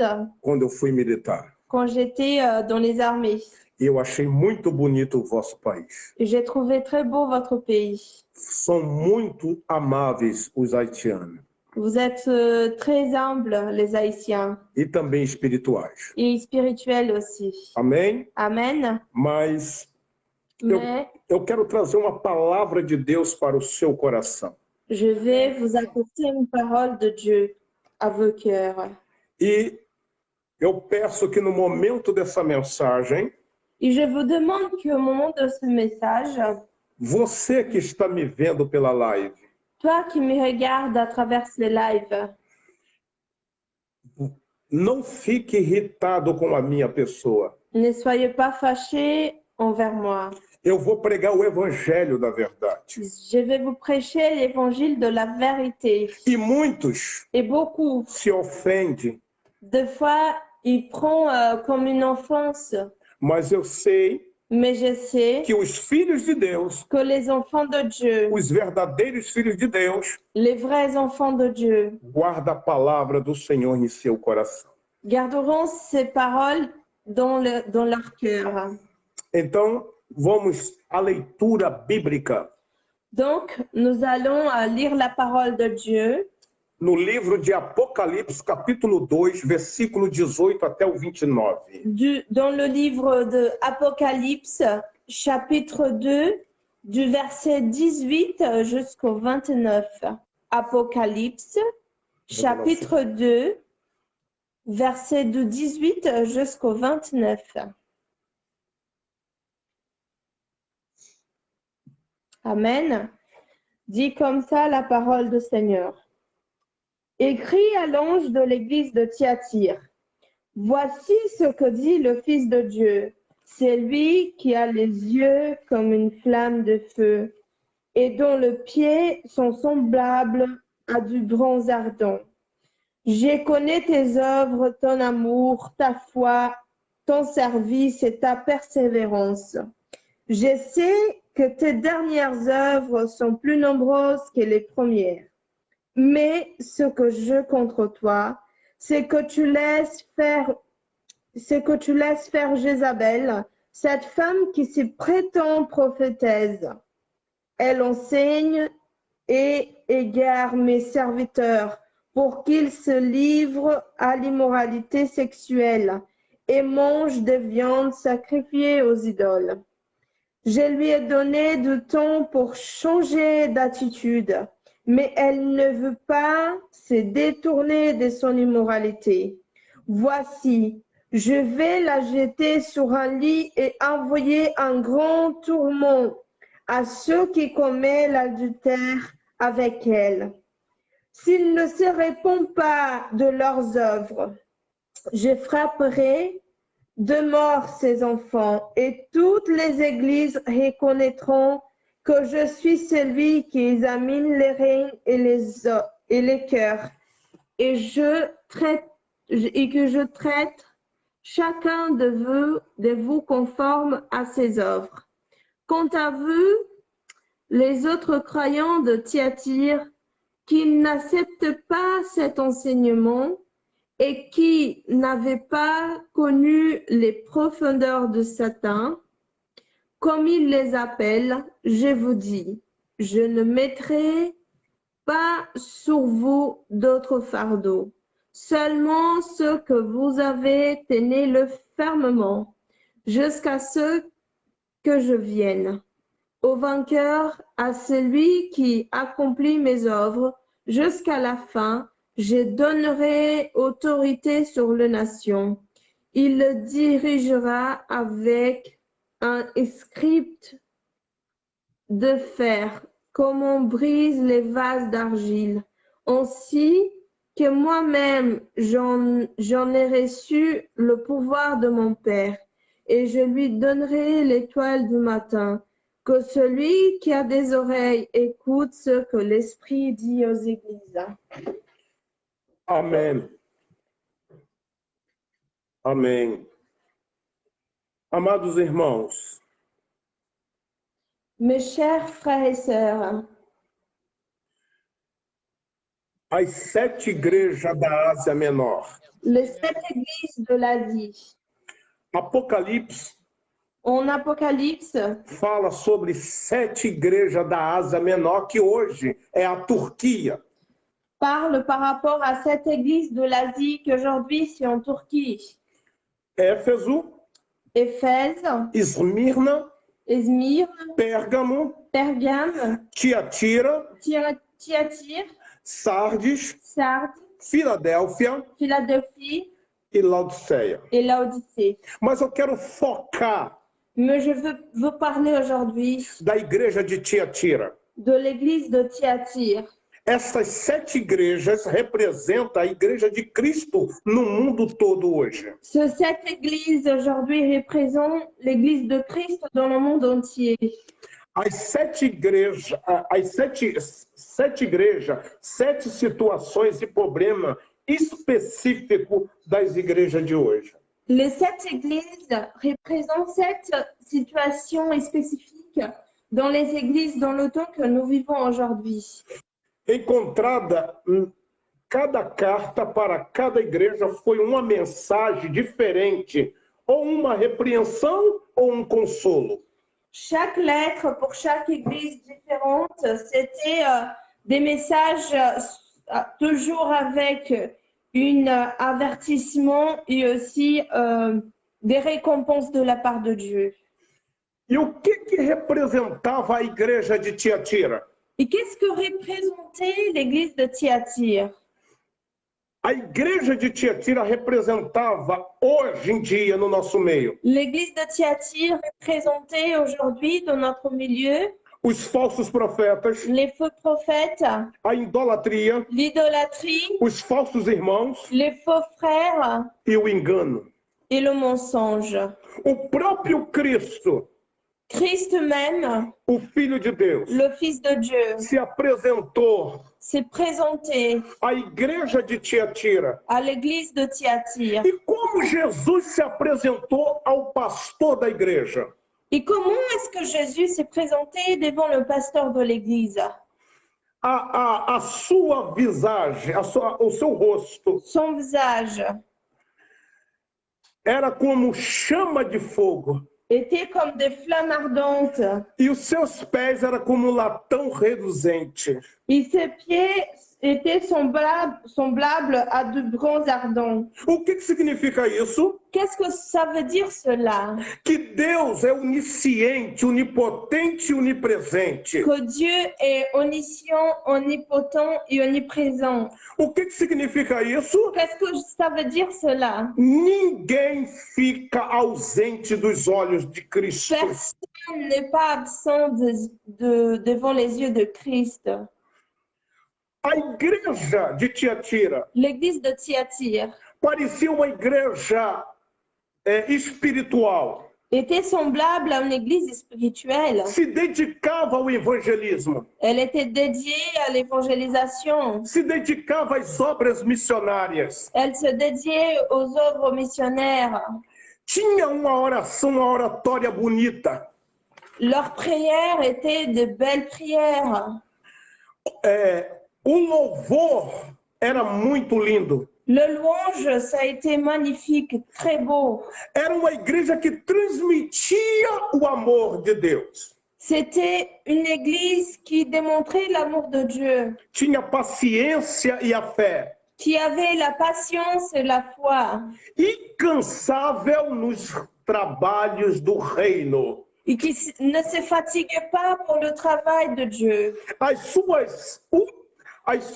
Speaker 3: quando eu fui militar.
Speaker 4: quand j'étais dans les armées.
Speaker 3: E eu achei muito bonito o vosso país.
Speaker 4: Et j'ai trouvé très beau votre pays.
Speaker 3: São muito amáveis os haitianos
Speaker 4: Vous êtes très humbles, les Haïtiens,
Speaker 3: e também espirituais.
Speaker 4: et spirituels aussi.
Speaker 3: Amém?
Speaker 4: Amen.
Speaker 3: Mas
Speaker 4: Mais
Speaker 3: eu quero trazer uma palavra de Deus para o seu coração.
Speaker 4: je vais vous apporter une parole de Dieu à vos cœurs.
Speaker 3: E eu peço que no momento dessa mensagem,
Speaker 4: Et je vous demande qu'au moment de ce message,
Speaker 3: você que está me vendo pela live,
Speaker 4: toi qui me regardes à travers les lives,
Speaker 3: não fique irritado com a minha pessoa.
Speaker 4: ne soyez pas fâchés envers moi.
Speaker 3: Eu vou pregar o evangelho da verdade.
Speaker 4: Je vais vous prêcher l'évangile de la vérité.
Speaker 3: E muitos
Speaker 4: Et beaucoup,
Speaker 3: se ofendem,
Speaker 4: des fois, ils prennent comme une offense.
Speaker 3: mas eu sei
Speaker 4: Mais je sais
Speaker 3: que os filhos de Deus,
Speaker 4: que les enfants de Dieu,
Speaker 3: os verdadeiros filhos de Deus,
Speaker 4: les vrais enfants de Dieu,
Speaker 3: guarda a palavra do Senhor em seu coração.
Speaker 4: garderont ces paroles dans leur cœur.
Speaker 3: Então, vamos à leitura bíblica
Speaker 4: Donc, nous allons lire la parole de Dieu
Speaker 3: no livro de Apocalipse, capítulo 2, versículo 18 até o 29.
Speaker 4: dans le livre de Apocalypse, chapitre 2, du verset 18 jusqu'au 29. Apocalypse, chapitre 2, verset de 18 jusqu'au 29. Amen. Dit comme ça la parole du Seigneur. Écrit à l'ange de l'église de Thyatire. Voici ce que dit le Fils de Dieu. C'est lui qui a les yeux comme une flamme de feu et dont les pieds sont semblables à du bronze ardent. Je connais tes œuvres, ton amour, ta foi, ton service et ta persévérance. Je sais que tes dernières œuvres sont plus nombreuses que les premières. Mais ce que je contre toi, c'est que tu laisses faire Jézabel, cette femme qui se prétend prophétesse. Elle enseigne et égare mes serviteurs pour qu'ils se livrent à l'immoralité sexuelle et mangent des viandes sacrifiées aux idoles. Je lui ai donné du temps pour changer d'attitude, mais elle ne veut pas se détourner de son immoralité. Voici, je vais la jeter sur un lit et envoyer un grand tourment à ceux qui commettent l'adultère avec elle. S'ils ne se répondent pas de leurs œuvres, je frapperai de mort ces enfants et toutes les églises reconnaîtront que je suis celui qui examine les reins et les cœurs et que je traite chacun de vous conforme à ses œuvres. Quant à vous, les autres croyants de Thyatire qui n'acceptent pas cet enseignement et qui n'avaient pas connu les profondeurs de Satan, comme il les appelle, je vous dis, je ne mettrai pas sur vous d'autres fardeaux. Seulement ce que vous avez, tenez-le fermement, jusqu'à ce que je vienne. Au vainqueur, à celui qui accomplit mes œuvres jusqu'à la fin, je donnerai autorité sur les nations. Il le dirigera avec un script de fer, comme on brise les vases d'argile, ainsi que moi-même j'en ai reçu le pouvoir de mon Père, et je lui donnerai l'étoile du matin. Que celui qui a des oreilles écoute ce que l'Esprit dit aux églises.
Speaker 3: Amém. Amém. Amados irmãos,
Speaker 4: Mes chers frères et sœurs,
Speaker 3: as 7 igrejas da Ásia Menor.
Speaker 4: les 7 églises de l'Asie.
Speaker 3: Apocalipse
Speaker 4: En Apocalypse,
Speaker 3: fala sobre 7 igrejas da Ásia Menor, que hoje é a Turquia.
Speaker 4: parle par rapport à cette église de l'Asie qui aujourd'hui c'est en Turquie.
Speaker 3: Éfeso,
Speaker 4: Éphèse,
Speaker 3: Esmirna,
Speaker 4: Izmir,
Speaker 3: Pérgamo,
Speaker 4: Pergame,
Speaker 3: Tiatira,
Speaker 4: Thyatire,
Speaker 3: Sardes,
Speaker 4: Sardes,
Speaker 3: Filadélfia
Speaker 4: Philadelphie
Speaker 3: e Laodiceia.
Speaker 4: et Laodicée.
Speaker 3: Mas eu quero focar
Speaker 4: Mais je veux vous parler aujourd'hui
Speaker 3: da igreja de Tiatira.
Speaker 4: de l'église de Thyatire.
Speaker 3: Essas 7 igrejas representam a igreja de Cristo no mundo todo hoje.
Speaker 4: Cette église aujourd'hui représente l'église de Christ dans le monde entier.
Speaker 3: As 7 igrejas, sete igrejas, 7 situações e problemas específicos das igrejas de hoje.
Speaker 4: Les 7 églises représentent 7 situations spécifiques dans les églises dans le temps que nous vivons aujourd'hui.
Speaker 3: Encontrada, cada carta para cada igreja foi uma mensagem diferente, ou uma repreensão ou consolo.
Speaker 4: Chaque lettre pour chaque église différente, c'était des messages toujours avec un avertissement et aussi des récompenses de la part de Dieu.
Speaker 3: E o que representava a igreja de Tiatira?
Speaker 4: Et qu'est-ce que représentait l'église de Thyatire?
Speaker 3: A igreja de Tiatira representava hoje em dia no nosso meio
Speaker 4: L'église de Thyatire représentait aujourd'hui dans notre milieu
Speaker 3: os falsos profetas,
Speaker 4: les faux prophètes,
Speaker 3: a idolatria,
Speaker 4: l'idolâtrie,
Speaker 3: os falsos irmãos
Speaker 4: les faux frères
Speaker 3: e o engano.
Speaker 4: et le mensonge.
Speaker 3: O próprio Cristo,
Speaker 4: Christ même,
Speaker 3: o Filho de Deus,
Speaker 4: le Fils de Dieu,
Speaker 3: se apresentou
Speaker 4: s'est présenté
Speaker 3: à igreja de Tiatira.
Speaker 4: à l'église de Thyatire.
Speaker 3: E como Jesus se apresentou ao pastor da igreja?
Speaker 4: Et comment est-ce que Jésus s'est présenté devant le pasteur de l'église?
Speaker 3: A sua visagem, o seu rosto
Speaker 4: Son visage
Speaker 3: era como chama de fogo
Speaker 4: était comme des flammes ardentes
Speaker 3: e os seus pés era como latão reluzente.
Speaker 4: et ses pieds étaient semblables à de bronze ardent.
Speaker 3: O que significa isso?
Speaker 4: Qu'est-ce que ça veut dire cela?
Speaker 3: Que Deus é onisciente, onipotente e onipresente.
Speaker 4: Que Dieu est omniscient, omnipotent et omniprésent.
Speaker 3: O que significa isso?
Speaker 4: Qu'est-ce que ça veut dire cela?
Speaker 3: Ninguém fica ausente dos olhos de Cristo.
Speaker 4: Personne n'est pas absent devant les yeux de Christ.
Speaker 3: A igreja de Tiatira
Speaker 4: L'église de Thyatire
Speaker 3: parecia uma igreja espiritual.
Speaker 4: était semblable à une église spirituelle.
Speaker 3: Se dedicava ao evangelismo.
Speaker 4: Elle était dédiée à l'évangélisation.
Speaker 3: Se dedicava às obras missionárias.
Speaker 4: Elle se dédiait aux œuvres missionnaires.
Speaker 3: Tinha uma oração, uma oratória bonita.
Speaker 4: Leurs prières étaient de belles prières.
Speaker 3: O louvor era muito lindo.
Speaker 4: Le louange, ça a été magnifique, très beau.
Speaker 3: Era uma igreja que transmitia o amor de Deus.
Speaker 4: C'était une église qui démontrait l'amour de Dieu.
Speaker 3: Tinha paciência e a fé.
Speaker 4: qui avait la patience et la foi,
Speaker 3: incansável nos trabalhos do reino.
Speaker 4: et qui ne se fatigue pas pour le travail de Dieu.
Speaker 3: As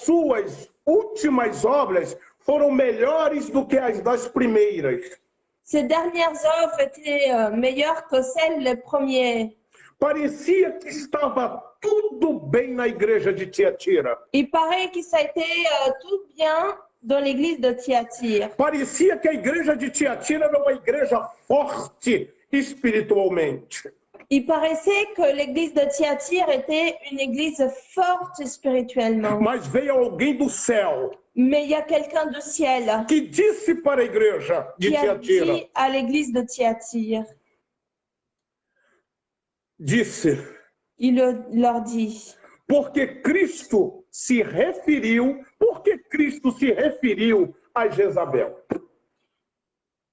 Speaker 3: suas últimas obras foram melhores do que as das primeiras.
Speaker 4: Ses dernières œuvres étaient meilleures que celles des premières.
Speaker 3: Parecia que estava tudo bem na igreja de Tiatira.
Speaker 4: Il paraît que ça a été tout bien dans l'église de Thyatire.
Speaker 3: Parecia que a igreja de Tiatira era uma igreja forte espiritualmente.
Speaker 4: Il paraissait que l'église de Thyatire était une église forte spirituellement.
Speaker 3: Mas veio alguém do céu
Speaker 4: Mais il y a quelqu'un du ciel
Speaker 3: que disse para a igreja de
Speaker 4: qui a
Speaker 3: Tiatira,
Speaker 4: dit à l'église de Thyatire,
Speaker 3: disse,
Speaker 4: leur dit,
Speaker 3: porque Cristo se referiu a Jezabel.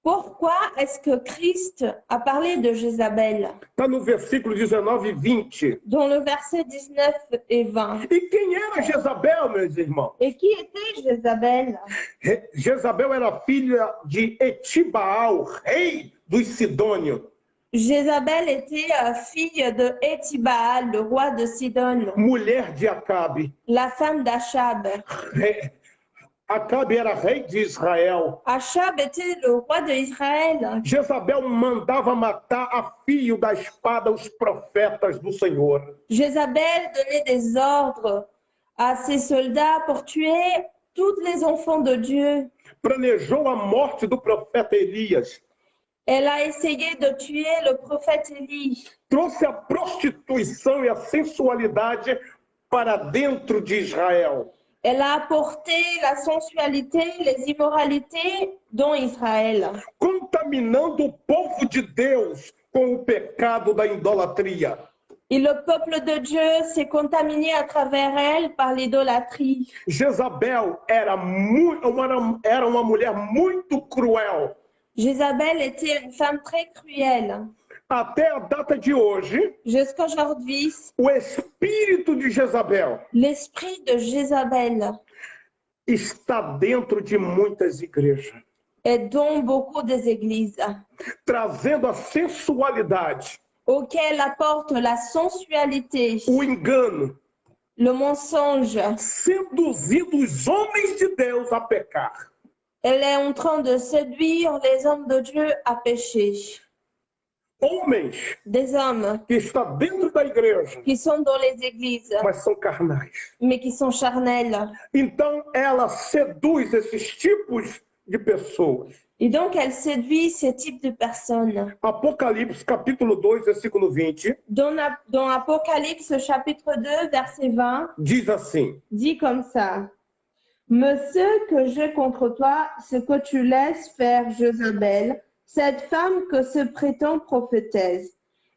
Speaker 4: pourquoi est-ce que Christ a parlé de Jézabel
Speaker 3: Está no versículo 19 e 20.
Speaker 4: dans le verset 19 et 20?
Speaker 3: E quem era Jezabel, meus irmãos?
Speaker 4: Et qui était Jézabel?
Speaker 3: Jezabel era filha de Etibaal, rei dos Sidônios.
Speaker 4: Jézabel était fille de Étibaal, le roi de Sidon,
Speaker 3: Mulher de Acabe.
Speaker 4: la femme d'Achab.
Speaker 3: Acabe era rei de Israel.
Speaker 4: Achab était le roi d'Israël.
Speaker 3: Jezabel mandava matar a fio da espada os profetas do Senhor.
Speaker 4: Jézabel donnait des ordres à ses soldats pour tuer tous les enfants de Dieu.
Speaker 3: Planejou a morte do profeta Elias.
Speaker 4: Elle a essayé de tuer le prophète Élie.
Speaker 3: Trouxe a prostituição e a sensualidade para dentro de Israel.
Speaker 4: Elle a apporté la sensualité, les immoralités dans Israël,
Speaker 3: Contaminando o povo de Deus com o pecado da idolatria.
Speaker 4: et le peuple de Dieu s'est contaminé à travers elle par l'idolâtrie.
Speaker 3: Jezabel era uma mulher muito cruel.
Speaker 4: Jézabel était une femme très cruelle.
Speaker 3: Até a data de hoje,
Speaker 4: Jusqu'aujourd'hui,
Speaker 3: o espírito de Jezabel
Speaker 4: l'esprit de Jézabel
Speaker 3: está dentro de muitas igrejas,
Speaker 4: est dans beaucoup des églises,
Speaker 3: trazendo a sensualidade,
Speaker 4: auquel apporte la sensualité,
Speaker 3: o engano,
Speaker 4: le mensonge.
Speaker 3: seduzindo os homens de Deus a pecar.
Speaker 4: Elle est en train de séduire les hommes de Dieu à pécher.
Speaker 3: Homens
Speaker 4: Des hommes
Speaker 3: que estão dentro da igreja,
Speaker 4: qui sont dans les églises,
Speaker 3: mas são carnais.
Speaker 4: mais qui sont charnels.
Speaker 3: Então, ela seduz esses tipos de pessoas.
Speaker 4: Et donc, elle séduit ce type de personnes.
Speaker 3: Apocalipse, capítulo 2, versículo 20,
Speaker 4: Dans Apocalypse, chapitre 2, verset 20,
Speaker 3: diz assim:
Speaker 4: dit comme ça. Mais ce que j'ai contre toi, c'est que tu laisses faire Jézabel, cette femme que se prétend prophétesse.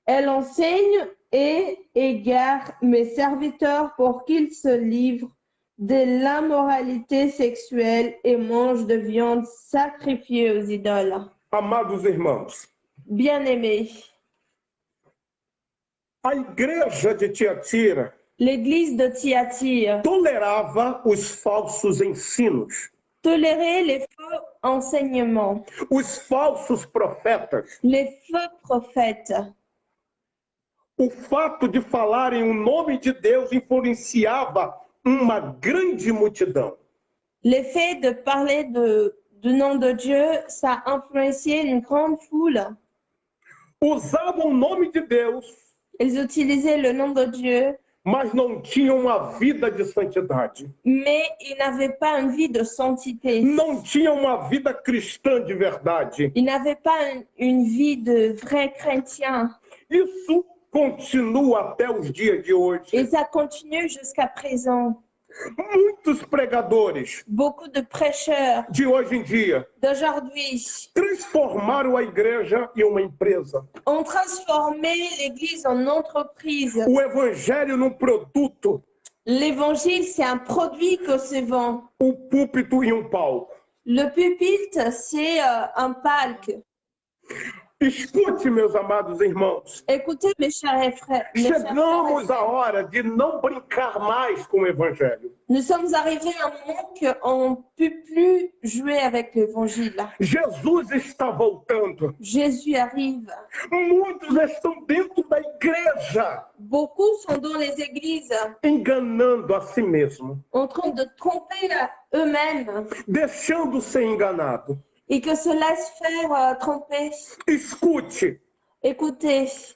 Speaker 4: Elle enseigne et égare mes serviteurs pour qu'ils se livrent de l'immoralité sexuelle et mangent de viande sacrifiée aux idoles.
Speaker 3: Amados irmãos,
Speaker 4: Bien-aimés,
Speaker 3: a igreja de Tiatira
Speaker 4: l'église de Thyatire
Speaker 3: tolerava os falsos ensinos,
Speaker 4: tolérait les faux enseignements,
Speaker 3: os falsos profetas.
Speaker 4: les faux prophètes.
Speaker 3: O fato de falarem o nome de Deus influenciava uma grande multidão.
Speaker 4: Le fait de parler du nom de Dieu, ça a influencé une grande foule.
Speaker 3: Usavam o nome de Deus,
Speaker 4: Ils utilisaient le nom de Dieu,
Speaker 3: mas não tinham uma vida de santidade.
Speaker 4: mais ils n'avaient pas une vie de sainteté.
Speaker 3: Não tinham uma vida cristã de verdade.
Speaker 4: Ils n'avaient pas une vie de vrai chrétien.
Speaker 3: Isso continua até os dias de hoje.
Speaker 4: Et ça continue jusqu'à présent.
Speaker 3: Muitos pregadores
Speaker 4: Beaucoup de prêcheurs
Speaker 3: de hoje em dia
Speaker 4: d'aujourd'hui
Speaker 3: transformaram a igreja em uma empresa.
Speaker 4: ont transformé l'Église en entreprise.
Speaker 3: O evangelho num produto,
Speaker 4: L'Évangile, c'est un produit que se vend.
Speaker 3: o púlpito em um palco.
Speaker 4: Le pupitre, c'est un palque.
Speaker 3: Escute, meus amados irmãos.
Speaker 4: Écoutez, mes chers frères, mes chers frères,
Speaker 3: Chegamos à hora de não brincar mais com o Evangelho.
Speaker 4: nous sommes arrivés à un moment qu'on ne peut plus jouer avec l'évangile.
Speaker 3: Jesus está voltando.
Speaker 4: Jésus arrive.
Speaker 3: Muitos estão dentro da igreja,
Speaker 4: Beaucoup sont dans les églises
Speaker 3: enganando a si mesmo,
Speaker 4: en train de tromper eux-mêmes
Speaker 3: deixando ser enganado.
Speaker 4: et que se laissent faire tromper.
Speaker 3: Escute,
Speaker 4: Écoutez,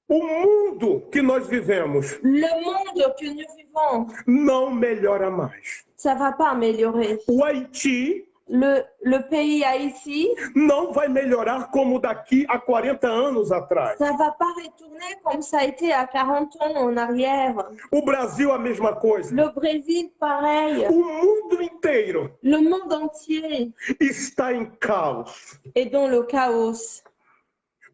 Speaker 3: o mundo que nós vivemos
Speaker 4: le monde que nous vivons,
Speaker 3: não melhora mais.
Speaker 4: ça ne va pas améliorer.
Speaker 3: O Haiti
Speaker 4: Le pays Haïti,
Speaker 3: não vai melhorar como daqui a 40 anos atrás.
Speaker 4: ça ne va pas retourner comme ça a été à 40 ans en arrière.
Speaker 3: O Brasil, a mesma coisa.
Speaker 4: Le Brésil, pareil.
Speaker 3: O mundo inteiro
Speaker 4: Le monde entier
Speaker 3: está em caos.
Speaker 4: est dans le chaos.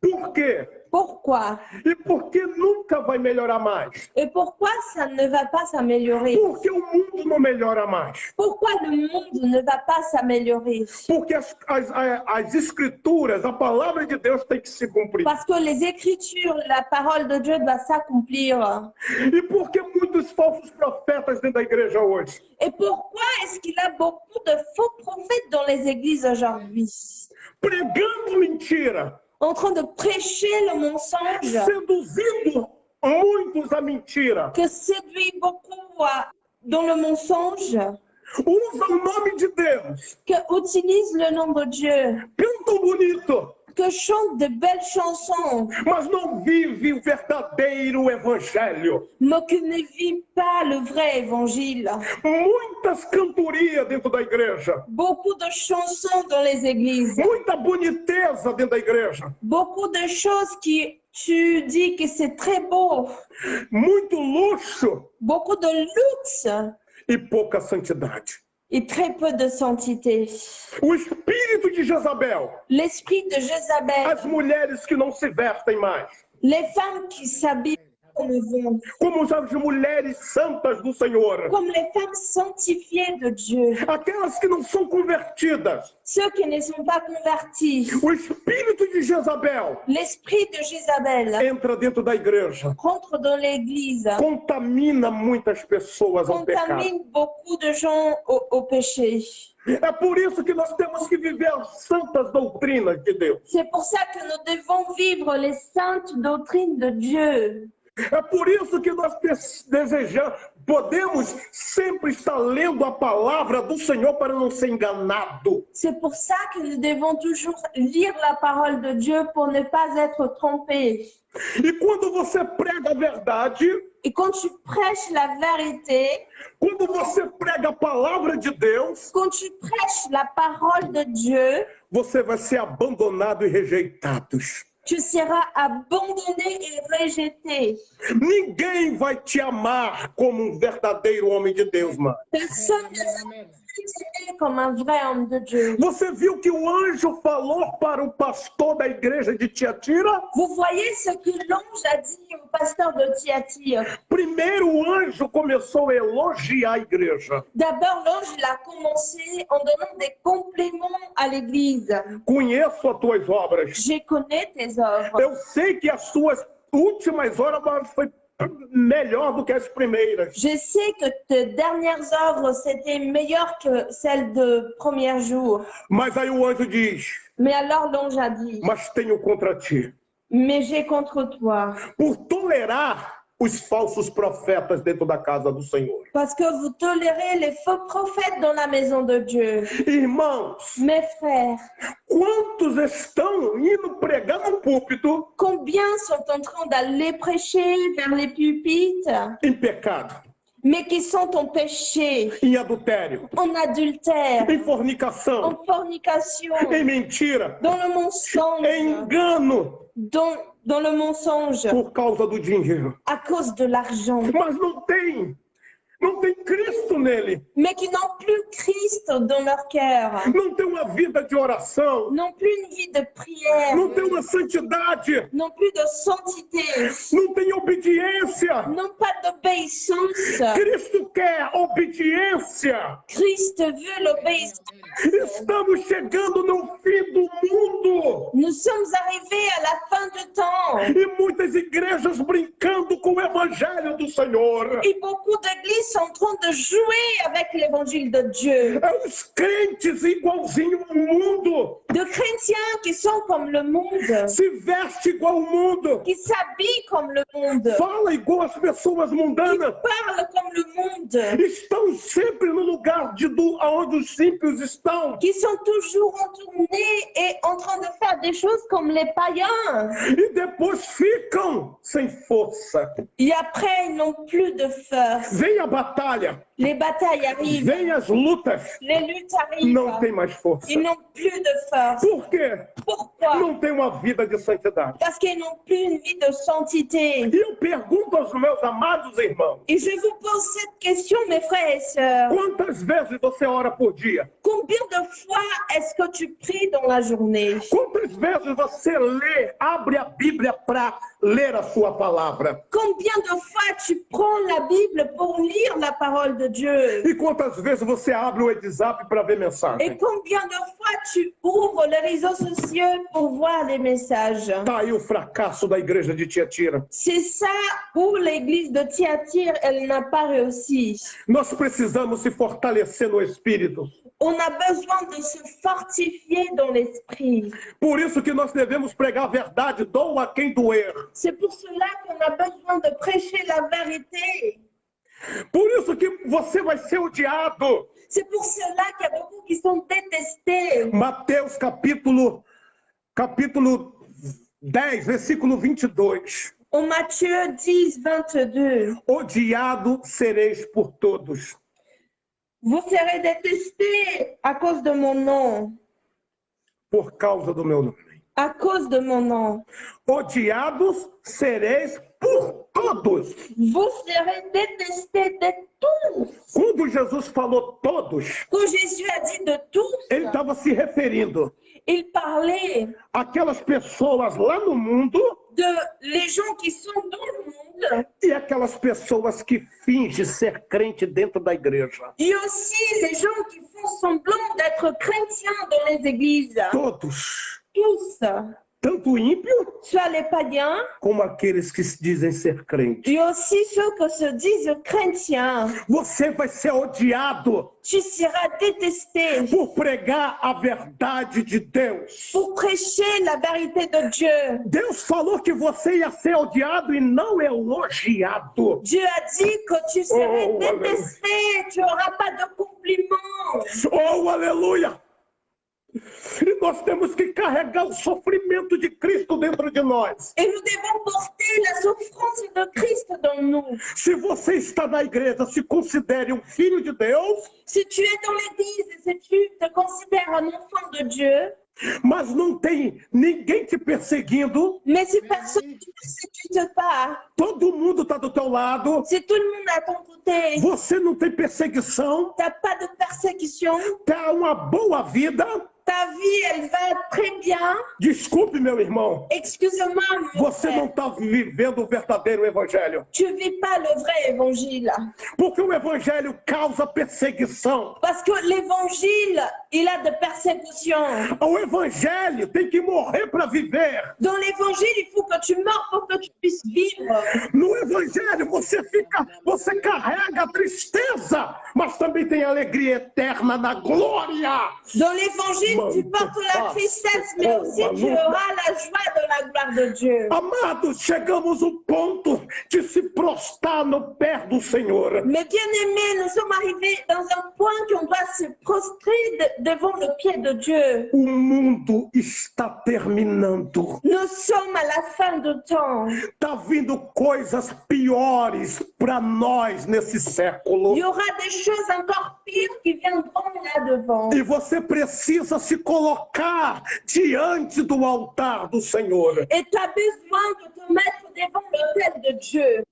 Speaker 3: Por quê?
Speaker 4: Pourquoi?
Speaker 3: E por que nunca vai melhorar mais?
Speaker 4: Et pourquoi ça ne va pas s'améliorer?
Speaker 3: Porque o mundo não melhora mais.
Speaker 4: Pourquoi le monde ne va pas s'améliorer?
Speaker 3: Porque as escrituras, a palavra de Deus tem que se cumprir.
Speaker 4: Parce que les Écritures, la parole de Dieu doit s'accomplir.
Speaker 3: E por que muitos falsos profetas dentro da igreja hoje?
Speaker 4: Et pourquoi est-ce qu'il y a beaucoup de faux prophètes dans les églises aujourd'hui?
Speaker 3: Pregando mentira,
Speaker 4: En train de prêcher le mensonge,
Speaker 3: seduzindo muitos à mentira.
Speaker 4: que séduit beaucoup dans le mensonge,
Speaker 3: Usa o nome de Deus,
Speaker 4: que utilise le nom de Dieu,
Speaker 3: cantam bonito,
Speaker 4: que chante de belles chansons,
Speaker 3: mas não vive o verdadeiro evangelho.
Speaker 4: mais qui ne vit pas le vrai évangile.
Speaker 3: Muitas cantorias dentro da igreja,
Speaker 4: Beaucoup de chansons dans les églises,
Speaker 3: muita boniteza dentro da igreja,
Speaker 4: beaucoup de choses qui tu dis que c'est très beau,
Speaker 3: muito luxo
Speaker 4: beaucoup de luxe
Speaker 3: e pouca santidade.
Speaker 4: et très peu de sainteté.
Speaker 3: O espírito de Jezabel,
Speaker 4: L'esprit de Jézabel,
Speaker 3: as mulheres que não se vestem mais,
Speaker 4: les femmes qui s'habillent comme vont,
Speaker 3: como as mulheres santas do Senhor,
Speaker 4: comme les femmes sanctifiées de Dieu,
Speaker 3: aquelas que não são convertidas.
Speaker 4: ceux qui ne sont pas convertis.
Speaker 3: O espírito de Jezabel
Speaker 4: L'esprit de Jézabel
Speaker 3: entra dentro da igreja,
Speaker 4: rentre dans l'église,
Speaker 3: contamina muitas pessoas ao pecado.
Speaker 4: contamine beaucoup de gens au péché.
Speaker 3: É por isso que nós temos que viver as santas doutrinas de Deus.
Speaker 4: C'est pour ça que nous devons vivre les saintes doctrines de Dieu.
Speaker 3: É por isso que nós desejamos, podemos sempre estar lendo a palavra do Senhor para não ser enganado.
Speaker 4: C'est pour ça que nous devons toujours lire la parole de Dieu pour ne pas être trompés.
Speaker 3: E quando você prega a verdade,
Speaker 4: Et quand tu prêches la vérité,
Speaker 3: quando você prega a palavra de Deus,
Speaker 4: quand tu prêches la parole de Dieu,
Speaker 3: você vai ser abandonado e rejeitado.
Speaker 4: tu seras abandonné et rejeté.
Speaker 3: Ninguém vai te amar como um verdadeiro homem de Deus, mano.
Speaker 4: Personne ne va t'aimer comme un vrai homme de Dieu.
Speaker 3: Você viu que o anjo falou para o pastor da igreja de Tiatira?
Speaker 4: Vous voyez ce que l'ange a dit au pasteur de Thyatire.
Speaker 3: Primeiro o anjo começou a elogiar a igreja.
Speaker 4: D'abord, l'ange il a commencé en donnant des compléments à l'église.
Speaker 3: Conheço as tuas obras.
Speaker 4: Je connais tes œuvres.
Speaker 3: Eu sei que as suas últimas horas foi melhor do que as primeiras.
Speaker 4: Je sais que tes dernières œuvres, c'était meilleur que celles de premier jour.
Speaker 3: Mas aí o anjo diz,
Speaker 4: Mais alors l'ange a dit,
Speaker 3: mas tenho contra ti.
Speaker 4: mais j'ai contre toi,
Speaker 3: Por tolerar os falsos profetas dentro da casa do Senhor.
Speaker 4: parce que vous tolérez les faux prophètes dans la maison de Dieu.
Speaker 3: Irmãos,
Speaker 4: Mes frères,
Speaker 3: quantos estão indo pregar no púlpito
Speaker 4: combien sont en train d'aller prêcher vers les pupitres,
Speaker 3: em pecado,
Speaker 4: mais qui sont en péché,
Speaker 3: em adultério,
Speaker 4: en adultère,
Speaker 3: em fornicação,
Speaker 4: en fornication,
Speaker 3: em mentira,
Speaker 4: dans le mensonge,
Speaker 3: em engano
Speaker 4: dans le mensonge,
Speaker 3: por causa do dinheiro.
Speaker 4: à cause de l'argent.
Speaker 3: Mas não tem não tem Cristo nele,
Speaker 4: mais qui n'ont plus Christ dans leur cœur,
Speaker 3: não tem uma vida de oração,
Speaker 4: n'ont plus une vie de prière,
Speaker 3: não tem uma santidade,
Speaker 4: n'ont plus de sainteté,
Speaker 3: não tem obediência.
Speaker 4: n'ont pas d'obéissance.
Speaker 3: Cristo quer obediência.
Speaker 4: Christ veut l'obéissance.
Speaker 3: Estamos chegando no fim do mundo
Speaker 4: Nous sommes arrivés à la fin du temps
Speaker 3: e muitas igrejas brincando com o evangelho do Senhor.
Speaker 4: et beaucoup d'églises sont en train de jouer avec l'évangile de Dieu.
Speaker 3: É os crentes igualzinho ao mundo,
Speaker 4: De chrétiens qui sont comme le monde,
Speaker 3: se veste igual ao mundo,
Speaker 4: qui s'habillent comme le monde,
Speaker 3: fala igual as pessoas
Speaker 4: qui
Speaker 3: mundanas,
Speaker 4: parlent comme le monde,
Speaker 3: estão sempre no lugar onde os ímpios estão.
Speaker 4: qui sont toujours en tournée et en train de faire des choses comme les païens.
Speaker 3: E depois ficam sem força.
Speaker 4: Et après, ils n'ont plus de force.
Speaker 3: Vem a batalha,
Speaker 4: Les batailles arrivent,
Speaker 3: vem as lutas,
Speaker 4: les luttes arrivent.
Speaker 3: não tem mais força.
Speaker 4: Ils n'ont plus de force.
Speaker 3: Por quê?
Speaker 4: Pourquoi?
Speaker 3: Não tem uma vida de santidade.
Speaker 4: Parce qu'ils n'ont plus une vie de sainteté.
Speaker 3: E eu pergunto aos meus amados irmãos,
Speaker 4: Et je vous pose cette question, mes frères et sœurs.
Speaker 3: quantas vezes você ora por dia?
Speaker 4: Combien de fois est-ce que tu pries dans la journée?
Speaker 3: Quantas vezes você lê, abre a Bíblia para ler a sua palavra?
Speaker 4: Combien de fois tu prends la Bible pour lire la parole de Dieu?
Speaker 3: E quantas vezes você abre o WhatsApp para ver
Speaker 4: Et
Speaker 3: mensagem?
Speaker 4: combien de fois tu ouvres les réseaux sociaux pour voir les messages?
Speaker 3: Tá aí o fracasso da igreja de Tiatira.
Speaker 4: C'est ça où l'église de Thyatire, elle n'a pas réussi.
Speaker 3: Nós precisamos se fortalecer no espírito.
Speaker 4: On a besoin de se fortifier dans l'esprit.
Speaker 3: Por isso que nós devemos pregar a verdade, doa quem doer.
Speaker 4: C'est pour cela qu'on a besoin de prêcher la vérité.
Speaker 3: Por isso que você vai ser odiado.
Speaker 4: C'est pour cela qu'il y a beaucoup qui sont détestés.
Speaker 3: Mateus capítulo 10, versículo 22.
Speaker 4: En Matthieu 10, 22,
Speaker 3: Odiado sereis por todos.
Speaker 4: vous serez détestés à cause de mon nom.
Speaker 3: Por causa do meu nome.
Speaker 4: À cause de mon nom.
Speaker 3: Odiados sereis por todos.
Speaker 4: Vous serez détestés de tous.
Speaker 3: Quando Jesus falou todos,
Speaker 4: Quand Jésus a dit de tous,
Speaker 3: ele estava se referindo
Speaker 4: il parlait
Speaker 3: àquelas pessoas lá no mundo
Speaker 4: de les gens qui sont dans le monde
Speaker 3: e aquelas pessoas que fingem ser crente dentro da igreja.
Speaker 4: et aussi les gens qui font semblant d'être chrétiens dans les églises.
Speaker 3: Todos,
Speaker 4: Tous,
Speaker 3: tanto o ímpio
Speaker 4: soit les païens
Speaker 3: como aqueles que se dizem ser crentes.
Speaker 4: et aussi ceux qui se disent chrétiens.
Speaker 3: Você vai ser odiado
Speaker 4: Tu seras détesté
Speaker 3: por pregar a verdade de Deus.
Speaker 4: pour prêcher la vérité de Dieu.
Speaker 3: Deus falou que você ia ser odiado e não elogiado.
Speaker 4: Dieu a dit que tu serais
Speaker 3: Oh,
Speaker 4: détesté, tu n'auras pas de compliments.
Speaker 3: Oh, aleluia! E nós temos que carregar o sofrimento de Cristo dentro de nós.
Speaker 4: Et nous devons porter la souffrance de Christ dans nous.
Speaker 3: Se você está na igreja, se considere um filho de Deus,
Speaker 4: Si tu es dans l'église, si tu te considères un enfant de Dieu,
Speaker 3: mas não tem ninguém te perseguindo,
Speaker 4: mais si personne ne te persécute pas,
Speaker 3: todo mundo está do teu lado,
Speaker 4: si tout le monde est à ton côté,
Speaker 3: você não tem perseguição,
Speaker 4: tu n'as pas de persécution,
Speaker 3: tá uma boa vida.
Speaker 4: ta vie, elle va très bien.
Speaker 3: Desculpe, meu irmão,
Speaker 4: Excuse-moi, mon
Speaker 3: você não
Speaker 4: frère,
Speaker 3: está vivendo o verdadeiro evangelho.
Speaker 4: tu ne vis pas le vrai évangile.
Speaker 3: Porque o evangelho causa perseguição.
Speaker 4: Parce que l'évangile, il a de persécutions.
Speaker 3: O evangelho tem que morrer para viver.
Speaker 4: Dans l'évangile, il faut que tu meurs pour que tu puisses vivre.
Speaker 3: No evangelho você carrega a tristeza, mas também tem alegria eterna na glória.
Speaker 4: Dans l'évangile, tu portes la tristesse, mais aussi tu auras la joie de la gloire de Dieu.
Speaker 3: Amados, chegamos ao ponto de se prostrar no pé do Senhor.
Speaker 4: Mais bien-aimés, nous sommes arrivés dans un point qu'on doit se prostrer devant le pied de Dieu.
Speaker 3: O mundo está terminando.
Speaker 4: Nous sommes à la fin du temps.
Speaker 3: Tá vindo coisas piores para nós nesse século.
Speaker 4: Il y aura des choses encore pires qui viendront là-devant.
Speaker 3: E você precisa se colocar diante do altar do Senhor.
Speaker 4: Et tu as besoin de te mettre devant l'autel de Dieu.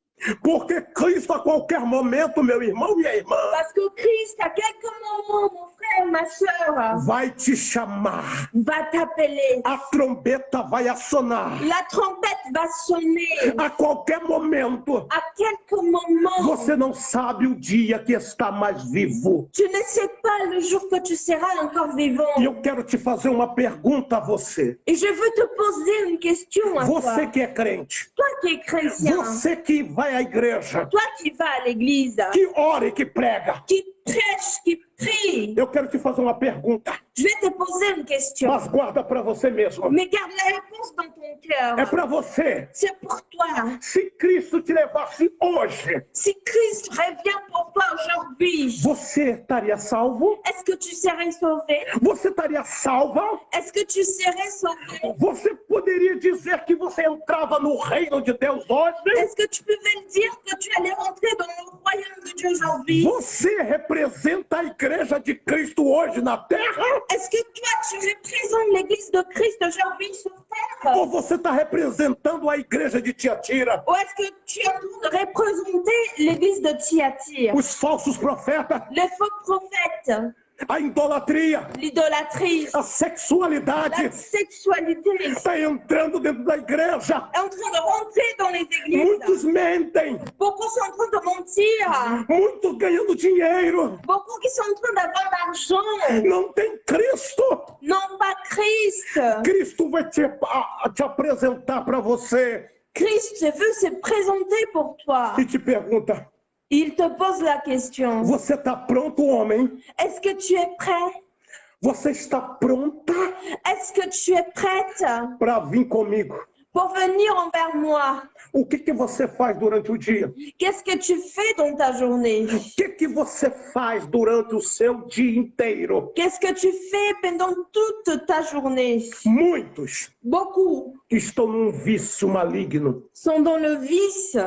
Speaker 3: Porque Cristo, a qualquer momento, meu irmão, minha irmã,
Speaker 4: Parce que Christ, à quelques moments, mon frère, ma soeur,
Speaker 3: vai te chamar.
Speaker 4: va t'appeler.
Speaker 3: A trombeta vai sonar.
Speaker 4: La trompette va sonner.
Speaker 3: A qualquer momento.
Speaker 4: À quelques moments,
Speaker 3: Você não sabe o dia que está mais vivo.
Speaker 4: tu ne sais pas le jour que tu seras encore vivant.
Speaker 3: E eu quero te fazer uma pergunta a você.
Speaker 4: Et je veux te poser une question à
Speaker 3: Você
Speaker 4: toi.
Speaker 3: que é crente.
Speaker 4: Toi qui es chrétien,
Speaker 3: Você que vai à igreja.
Speaker 4: toi qui vas à l'église,
Speaker 3: Que ora e que prega.
Speaker 4: qui prêche, qui prie,
Speaker 3: Eu quero te fazer uma pergunta.
Speaker 4: je vais te poser une question.
Speaker 3: Mas guarda para você mesmo.
Speaker 4: Mais garde la réponse dans ton
Speaker 3: É
Speaker 4: cœur.
Speaker 3: para você.
Speaker 4: C'est pour toi.
Speaker 3: Se Cristo te levasse hoje,
Speaker 4: Si Christ revient pour toi aujourd'hui,
Speaker 3: você estaria salvo?
Speaker 4: est-ce que tu serais sauvé?
Speaker 3: Você estaria salva?
Speaker 4: Est-ce que tu serais sauvé?
Speaker 3: Você poderia dizer que você entrava no reino de Deus hoje?
Speaker 4: Est-ce que tu pouvais me dire que tu allais rentrer dans le royaume de Dieu aujourd'hui?
Speaker 3: Você representa a igreja de Cristo hoje na terra?
Speaker 4: Est-ce que toi, tu représentes l'église de Christ aujourd'hui sur terre?
Speaker 3: Ou você está representando a igreja de Tiatira?
Speaker 4: Ou est-ce que tu es en train de représenter l'église de Thyatire?
Speaker 3: Os falsos profetas,
Speaker 4: Les faux prophètes,
Speaker 3: a idolatria,
Speaker 4: l'idolâtrie,
Speaker 3: a sexualidade
Speaker 4: la sexualité
Speaker 3: está entrando dentro da igreja.
Speaker 4: est en train de rentrer dans les églises.
Speaker 3: Muitos mentem,
Speaker 4: Beaucoup sont en train de mentir.
Speaker 3: muitos ganhando dinheiro.
Speaker 4: Beaucoup qui sont en train d'avoir d'argent.
Speaker 3: Não tem Cristo.
Speaker 4: Non, pas Christ.
Speaker 3: Cristo vai te apresentar para você
Speaker 4: Christ veut se présenter pour toi.
Speaker 3: e te pergunta:
Speaker 4: Il te pose la question.
Speaker 3: você está pronto, homem?
Speaker 4: Est-ce que tu es prêt?
Speaker 3: Você está pronta
Speaker 4: Est-ce que tu es prête
Speaker 3: para vir comigo?
Speaker 4: pour venir envers moi?
Speaker 3: O que você faz durante o dia?
Speaker 4: Qu'est-ce que tu fais dans ta journée?
Speaker 3: O que você faz durante o seu dia inteiro?
Speaker 4: Qu'est-ce que tu fais pendant toute ta journée?
Speaker 3: Muitos
Speaker 4: Beaucoup
Speaker 3: estão num vício maligno
Speaker 4: sont dans le vice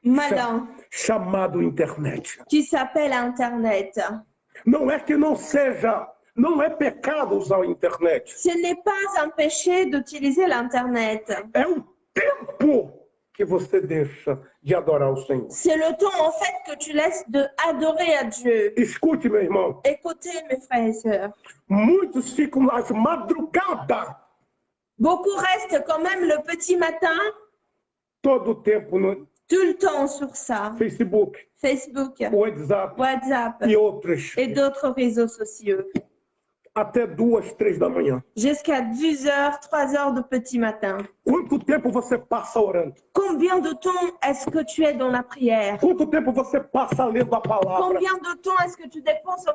Speaker 4: malin
Speaker 3: chamado internet.
Speaker 4: qui s'appelle Internet.
Speaker 3: Não é que não é pecado usar a internet.
Speaker 4: Ce n'est pas un péché d'utiliser l'Internet.
Speaker 3: É o tempo que você deixa de adorar o Senhor.
Speaker 4: C'est le temps en fait que tu laisses de adorer à Dieu.
Speaker 3: Escute, meu irmão.
Speaker 4: Écoutez mes frères et sœurs.
Speaker 3: Muitos ficam nas madrugadas,
Speaker 4: Beaucoup restent quand même le petit matin,
Speaker 3: todo o tempo no
Speaker 4: tout le temps sur ça.
Speaker 3: Facebook,
Speaker 4: Facebook,
Speaker 3: WhatsApp
Speaker 4: WhatsApp
Speaker 3: e outros,
Speaker 4: et d'autres réseaux sociaux.
Speaker 3: até 2, 3 da manhã.
Speaker 4: Jusqu'à 10h, 3h de petit matin.
Speaker 3: Quanto tempo você passa orando?
Speaker 4: Combien de temps est-ce que tu es dans la prière?
Speaker 3: Quanto tempo você passa lendo a palavra?
Speaker 4: Combien de temps est-ce que tu dépenses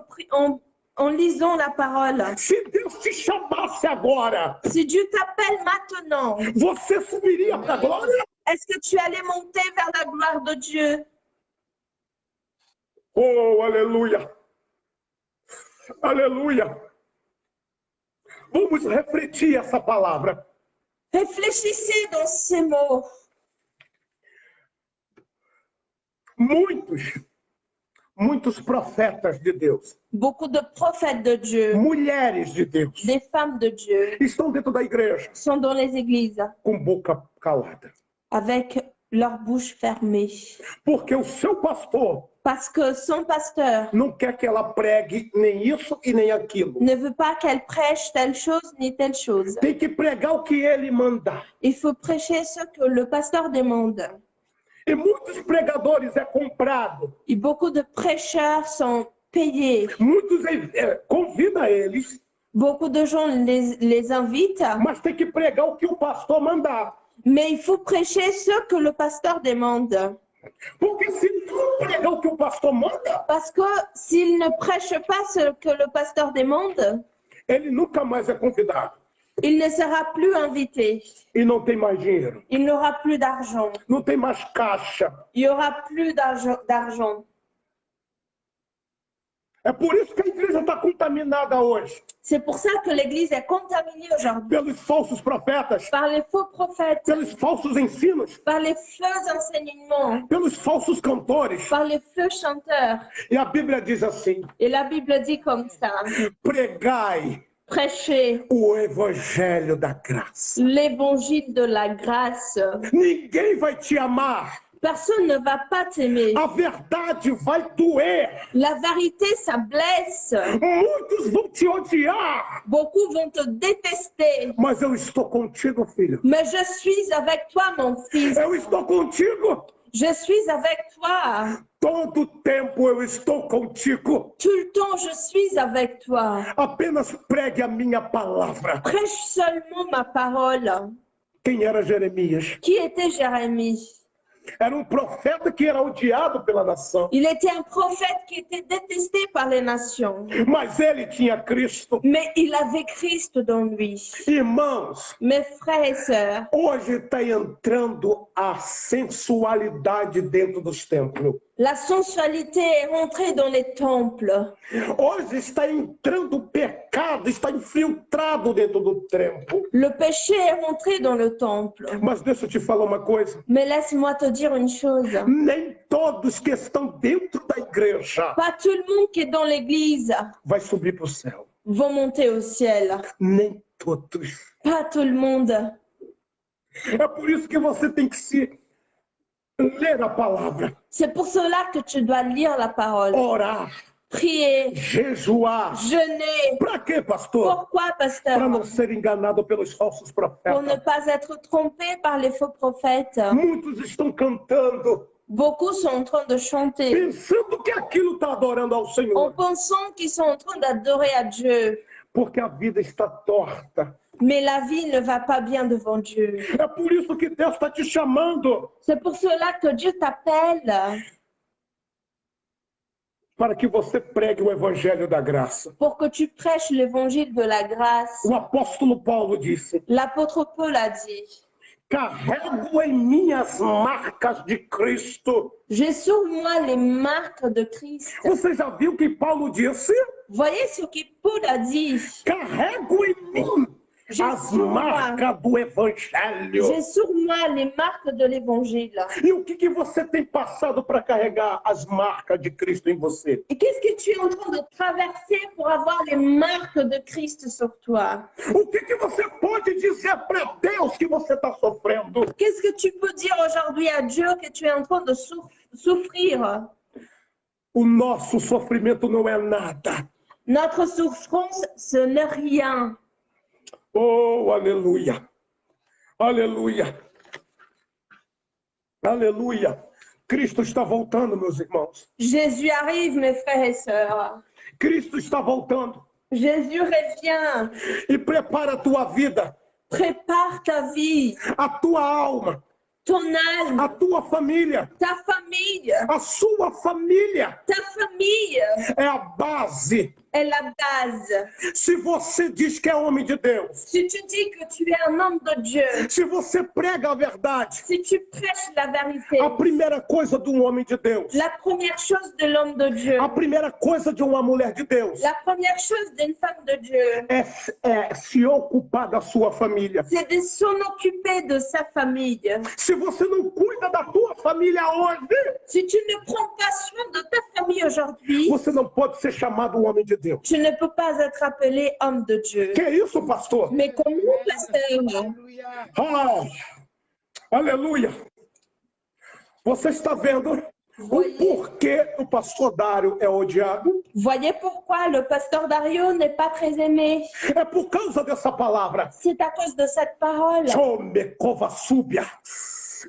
Speaker 4: en lisant la parole?
Speaker 3: Se Deus te chamasse agora,
Speaker 4: Si Dieu t'appelle maintenant,
Speaker 3: você subiria para a glória?
Speaker 4: est-ce que tu allais monter vers la gloire de Dieu?
Speaker 3: Oh, aleluia! Aleluia! Vamos refletir essa palavra.
Speaker 4: Réfléchissez dans ces mots.
Speaker 3: Muitos profetas de Deus,
Speaker 4: Beaucoup de prophètes de Dieu,
Speaker 3: mulheres de Deus,
Speaker 4: des femmes de Dieu,
Speaker 3: estão dentro da igreja
Speaker 4: sont dans les églises
Speaker 3: com boca calada.
Speaker 4: avec leur bouche fermée.
Speaker 3: Porque o seu pastor
Speaker 4: Parce que son pasteur
Speaker 3: não quer que ela pregue nem isso e nem aquilo.
Speaker 4: ne veut pas qu'elle prêche telle chose ni telle chose.
Speaker 3: Tem que pregar o que ele mandar.
Speaker 4: Il faut prêcher ce que le pasteur demande.
Speaker 3: E muitos pregadores é comprado.
Speaker 4: Et beaucoup de prêcheurs sont payés.
Speaker 3: Muitos convida eles,
Speaker 4: Beaucoup de gens les invitent,
Speaker 3: mas tem que pregar o que o pastor mandar.
Speaker 4: mais il faut prêcher ce que le pasteur demande.
Speaker 3: Porque se não pregar o que o pastor manda,
Speaker 4: Parce que s'il ne prêche pas ce que le pasteur demande,
Speaker 3: ele nunca mais é convidado.
Speaker 4: il ne sera plus invité.
Speaker 3: E não tem mais dinheiro.
Speaker 4: Il n'aura plus d'argent.
Speaker 3: Não tem mais caixa.
Speaker 4: Il n'y aura plus d'argent.
Speaker 3: É por isso que a igreja está contaminada hoje.
Speaker 4: C'est pour ça que l'Église est contaminée aujourd'hui
Speaker 3: Pelos falsos profetas,
Speaker 4: par les faux prophètes,
Speaker 3: pelos falsos ensinos,
Speaker 4: par les faux enseignements,
Speaker 3: pelos falsos cantores.
Speaker 4: par les faux chanteurs.
Speaker 3: E a Bíblia diz assim:
Speaker 4: Et la Bible dit comme ça,
Speaker 3: pregai
Speaker 4: prêchez
Speaker 3: o evangelho da graça.
Speaker 4: l'évangile de la grâce.
Speaker 3: Ninguém vai te amar
Speaker 4: Personne ne va pas t'aimer.
Speaker 3: A verdade vai doer.
Speaker 4: La vérité, ça blesse.
Speaker 3: Muitos vão te odiar.
Speaker 4: Beaucoup vont te détester.
Speaker 3: Mas eu estou contigo, filho.
Speaker 4: Mais je suis avec toi, mon fils.
Speaker 3: Eu estou contigo.
Speaker 4: Je suis avec toi.
Speaker 3: Todo tempo eu estou contigo.
Speaker 4: Tout le temps, je suis avec toi.
Speaker 3: Apenas pregue a minha palavra.
Speaker 4: Prêche seulement ma parole.
Speaker 3: Quem era Jeremias?
Speaker 4: Qui était Jérémie?
Speaker 3: Era profeta que era odiado pela nação.
Speaker 4: Il était un prophète qui était détesté par les nations.
Speaker 3: Mas ele tinha Cristo.
Speaker 4: Mais il avait Christ dans lui.
Speaker 3: Irmãos,
Speaker 4: Mes frères et sœurs,
Speaker 3: hoje está entrando a sensualidade dentro dos templos.
Speaker 4: la sensualité est rentrée dans les temples.
Speaker 3: Hoje está entrando o pecado, está infiltrado dentro do templo.
Speaker 4: Le péché est rentré dans le temple.
Speaker 3: Mas deixa eu te falar uma coisa.
Speaker 4: Mais laisse-moi te dire une chose.
Speaker 3: Nem todos que estão dentro da igreja
Speaker 4: Pas tout le monde qui est dans l'église
Speaker 3: vai subir para o céu.
Speaker 4: vont monter au ciel.
Speaker 3: Nem todos.
Speaker 4: Pas tout le monde.
Speaker 3: É por isso que você tem que se ler a palavra,
Speaker 4: C'est pour cela que tu dois lire la parole.
Speaker 3: orar,
Speaker 4: Prier,
Speaker 3: jejuar.
Speaker 4: jeûner.
Speaker 3: Para quê, pastor?
Speaker 4: Pourquoi,
Speaker 3: Para
Speaker 4: pasteur?
Speaker 3: não ser enganado pelos falsos
Speaker 4: Pour ne
Speaker 3: profetas.
Speaker 4: pas être trompé par les faux prophètes.
Speaker 3: Muitos estão cantando,
Speaker 4: Beaucoup sont en train de chanter
Speaker 3: pensando que aquilo está adorando ao
Speaker 4: en
Speaker 3: Senhor,
Speaker 4: pensant qu'ils sont en train d'adorer à Dieu.
Speaker 3: porque a vida está torta.
Speaker 4: Mais la vie ne va pas bien devant Dieu.
Speaker 3: É por isso que Deus está te chamando,
Speaker 4: C'est pour cela que Dieu t'appelle
Speaker 3: para que você pregue o evangelho da graça.
Speaker 4: pour que tu prêches l'évangile de la grâce.
Speaker 3: O apóstolo Paulo disse:
Speaker 4: L'apôtre Paul a dit,
Speaker 3: carrego em minhas marcas de Cristo.
Speaker 4: j'ai sur moi les marques de Christ.
Speaker 3: Você já viu que Paulo disse?
Speaker 4: Voyez ce que Paul a dit.
Speaker 3: Carrego em mim as marcas do evangelho.
Speaker 4: J'ai sur moi les marques de l'évangile.
Speaker 3: E o que você tem passado para carregar as marcas de Cristo em você?
Speaker 4: Et qu'est-ce que tu es en train de traverser pour avoir les marques de Christ sur toi?
Speaker 3: O que você pode dizer para Deus que você está sofrendo?
Speaker 4: Qu'est-ce que tu peux dire aujourd'hui à Dieu que tu es en train de souffrir?
Speaker 3: O nosso sofrimento não é nada.
Speaker 4: Notre souffrance, ce n'est rien.
Speaker 3: Oh, aleluia. Aleluia. Aleluia. Cristo está voltando, meus irmãos.
Speaker 4: Jésus arrive, mes frères et sœurs.
Speaker 3: Cristo está voltando.
Speaker 4: Jésus revient.
Speaker 3: E prepara a tua vida,
Speaker 4: Prépare ta vie,
Speaker 3: a tua alma,
Speaker 4: ton âme,
Speaker 3: a tua família.
Speaker 4: ta famille.
Speaker 3: A sua família
Speaker 4: Ta famille
Speaker 3: é a base.
Speaker 4: est la base.
Speaker 3: Se você diz que é homem de Deus,
Speaker 4: Si tu dis que tu es un homme de Dieu,
Speaker 3: se você prega a verdade,
Speaker 4: si tu prêches la vérité,
Speaker 3: a primeira coisa de um homem de Deus,
Speaker 4: la première chose de l'homme de Dieu,
Speaker 3: a primeira coisa de uma mulher de Deus
Speaker 4: la première chose d'une femme de Dieu,
Speaker 3: é se ocupar da sua família.
Speaker 4: c'est de s'en occuper de sa famille.
Speaker 3: Se você não cuida da tua família hoje,
Speaker 4: Si tu ne prends pas soin de ta famille aujourd'hui,
Speaker 3: você não pode ser chamado homem de Deus.
Speaker 4: tu ne peux pas être appelé homme de Dieu.
Speaker 3: Que é isso, pastor?
Speaker 4: Mais comment, pasteur?
Speaker 2: Alléluia.
Speaker 3: Ah, aleluia. Você está vendo o porquê o pastor Dário é odiado?
Speaker 4: Voyez pourquoi le pasteur Dario n'est pas très aimé.
Speaker 3: É por causa dessa palavra.
Speaker 4: C'est à cause de cette parole.
Speaker 3: Chomekova súbia.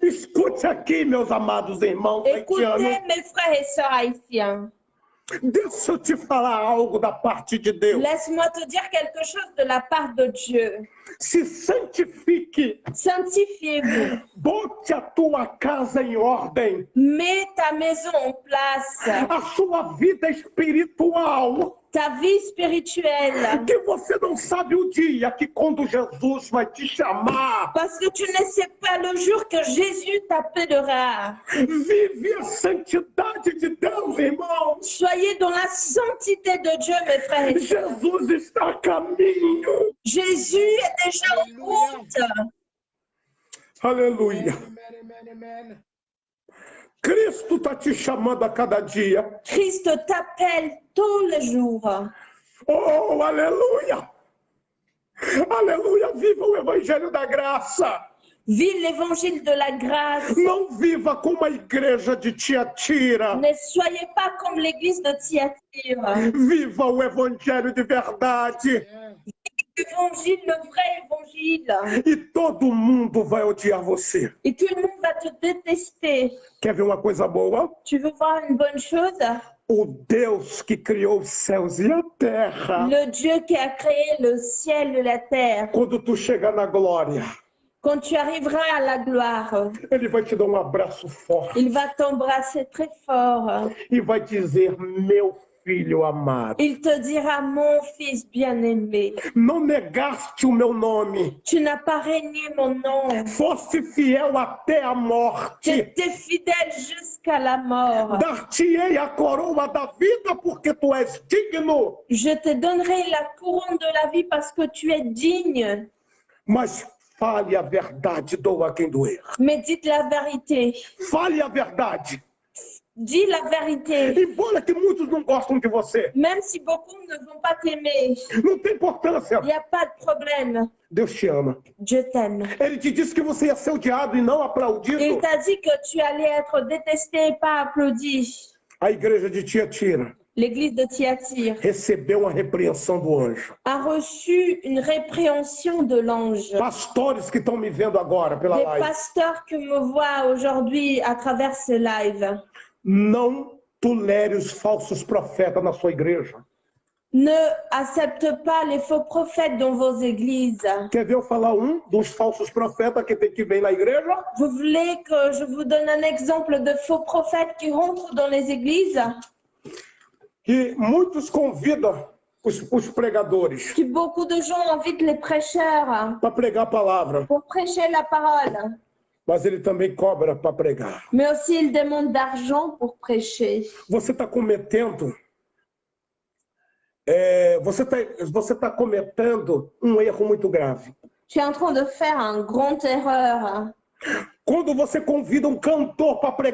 Speaker 3: Escute aqui, meus amados irmãos
Speaker 4: Écoutez,
Speaker 3: haitianos.
Speaker 4: mes frères et sœurs haïtiens.
Speaker 3: Deixa eu te falar algo da parte de Deus.
Speaker 4: Laisse-moi te dire quelque chose de la part de Dieu.
Speaker 3: Se santifique.
Speaker 4: Sanctifiez-vous.
Speaker 3: Bote a tua casa em ordem.
Speaker 4: Mets ta maison en place.
Speaker 3: A sua vida espiritual.
Speaker 4: Ta vie spirituelle.
Speaker 3: Que você não sabe o dia que quando Jesus vai te chamar.
Speaker 4: Parce que tu ne sais pas le jour que Jésus t'appellera.
Speaker 3: Vive a santidade de Deus, irmão.
Speaker 4: Soyez dans la sainteté de Dieu, mes frères et sœurs.
Speaker 3: Jesus está a caminho.
Speaker 4: Jésus est déjà en route.
Speaker 3: Aleluia.
Speaker 2: Amen, amen, amen.
Speaker 3: Cristo está te chamando a cada dia.
Speaker 4: Christ t'appelle tous les jours.
Speaker 3: Oh, aleluia. Aleluia. Viva o evangelho da graça.
Speaker 4: Vis l'évangile de la grâce.
Speaker 3: Não viva como a igreja de Tiatira.
Speaker 4: Ne soyez pas comme l'église de Thyatire.
Speaker 3: Viva o evangelho de verdade.
Speaker 4: L'évangile, le vrai évangile.
Speaker 3: E todo mundo vai odiar você.
Speaker 4: Et tout le monde va te détester.
Speaker 3: Quer ver uma coisa boa?
Speaker 4: Tu veux voir une bonne chose?
Speaker 3: O Deus que criou os céus e a terra.
Speaker 4: Le Dieu qui a créé le ciel et la terre.
Speaker 3: Quando tu chegar na glória,
Speaker 4: Quand tu arriveras à la gloire,
Speaker 3: ele vai te dar um abraço forte
Speaker 4: il va t'embrasser très fort.
Speaker 3: e vai dizer: meu filho amado,
Speaker 4: Il te dira, mon fils bien-aimé,
Speaker 3: não negaste o meu nome,
Speaker 4: tu n'as pas régné mon nom.
Speaker 3: foste fiel até a
Speaker 4: Tu
Speaker 3: morte.
Speaker 4: étais fidèle jusqu'à la mort.
Speaker 3: Dar-te-ei a coroa da vida porque tu és digno.
Speaker 4: Je te donnerai la couronne de la vie parce que tu es digne.
Speaker 3: Mas fale a verdade, doa quem doer.
Speaker 4: Mais dites la vérité.
Speaker 3: Fale a verdade.
Speaker 4: Dis la vérité.
Speaker 3: Embora que muitos não gostam de você,
Speaker 4: Même si beaucoup ne vont pas t'aimer,
Speaker 3: não tem importância.
Speaker 4: il n'y a pas de problème.
Speaker 3: Deus te ama.
Speaker 4: Dieu t'aime.
Speaker 3: Ele te disse que você ia ser odiado e não aplaudido.
Speaker 4: Il t'a dit que tu allais être détesté et pas applaudi.
Speaker 3: A igreja de Tiatira
Speaker 4: L'église de Thyatire
Speaker 3: recebeu a repreensão do anjo.
Speaker 4: a reçu une répréhension de l'ange.
Speaker 3: Pastores que estão me vendo agora pela
Speaker 4: Des
Speaker 3: live,
Speaker 4: pasteurs qui me voient aujourd'hui à travers ce live,
Speaker 3: não tolere os falsos profetas na sua igreja.
Speaker 4: ne acceptent pas les faux prophètes dans vos églises.
Speaker 3: Quer ver eu falar um dos falsos profetas que tem que vir na igreja?
Speaker 4: Vous voulez que je vous donne un exemple de faux prophètes qui rentrent dans les églises?
Speaker 3: Que muitos convidam os pregadores
Speaker 4: Que beaucoup de gens invitent les prêcheurs
Speaker 3: para pregar a palavra,
Speaker 4: pour prêcher la parole,
Speaker 3: mas ele também cobra para pregar.
Speaker 4: mais aussi ils demandent d'argent pour prêcher.
Speaker 3: Você está cometendo, você tá cometendo um erro muito grave.
Speaker 4: Tu es en train de faire une grande erreur.
Speaker 3: Quando você convida um cantor para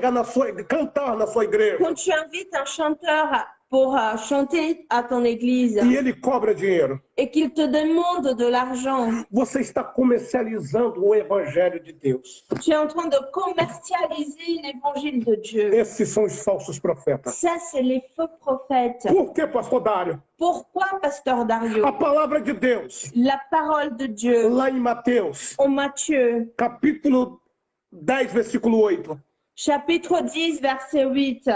Speaker 3: cantar na sua igreja
Speaker 4: Quand tu invites un chanteur pour chanter à ton église
Speaker 3: e ele cobra dinheiro,
Speaker 4: et qu'il te demande de l'argent,
Speaker 3: você está comercializando o evangelho de Deus.
Speaker 4: tu es en train de commercialiser l'évangile de Dieu.
Speaker 3: Esses são os falsos profetas.
Speaker 4: Ça, c'est les faux prophètes.
Speaker 3: Por que, pastor Dário?
Speaker 4: Pourquoi, pasteur Dario?
Speaker 3: A palavra de Deus,
Speaker 4: La parole de Dieu,
Speaker 3: lá em Mateus,
Speaker 4: en Matthieu,
Speaker 3: capítulo 10, versículo 8.
Speaker 4: chapitre 10, verset 8,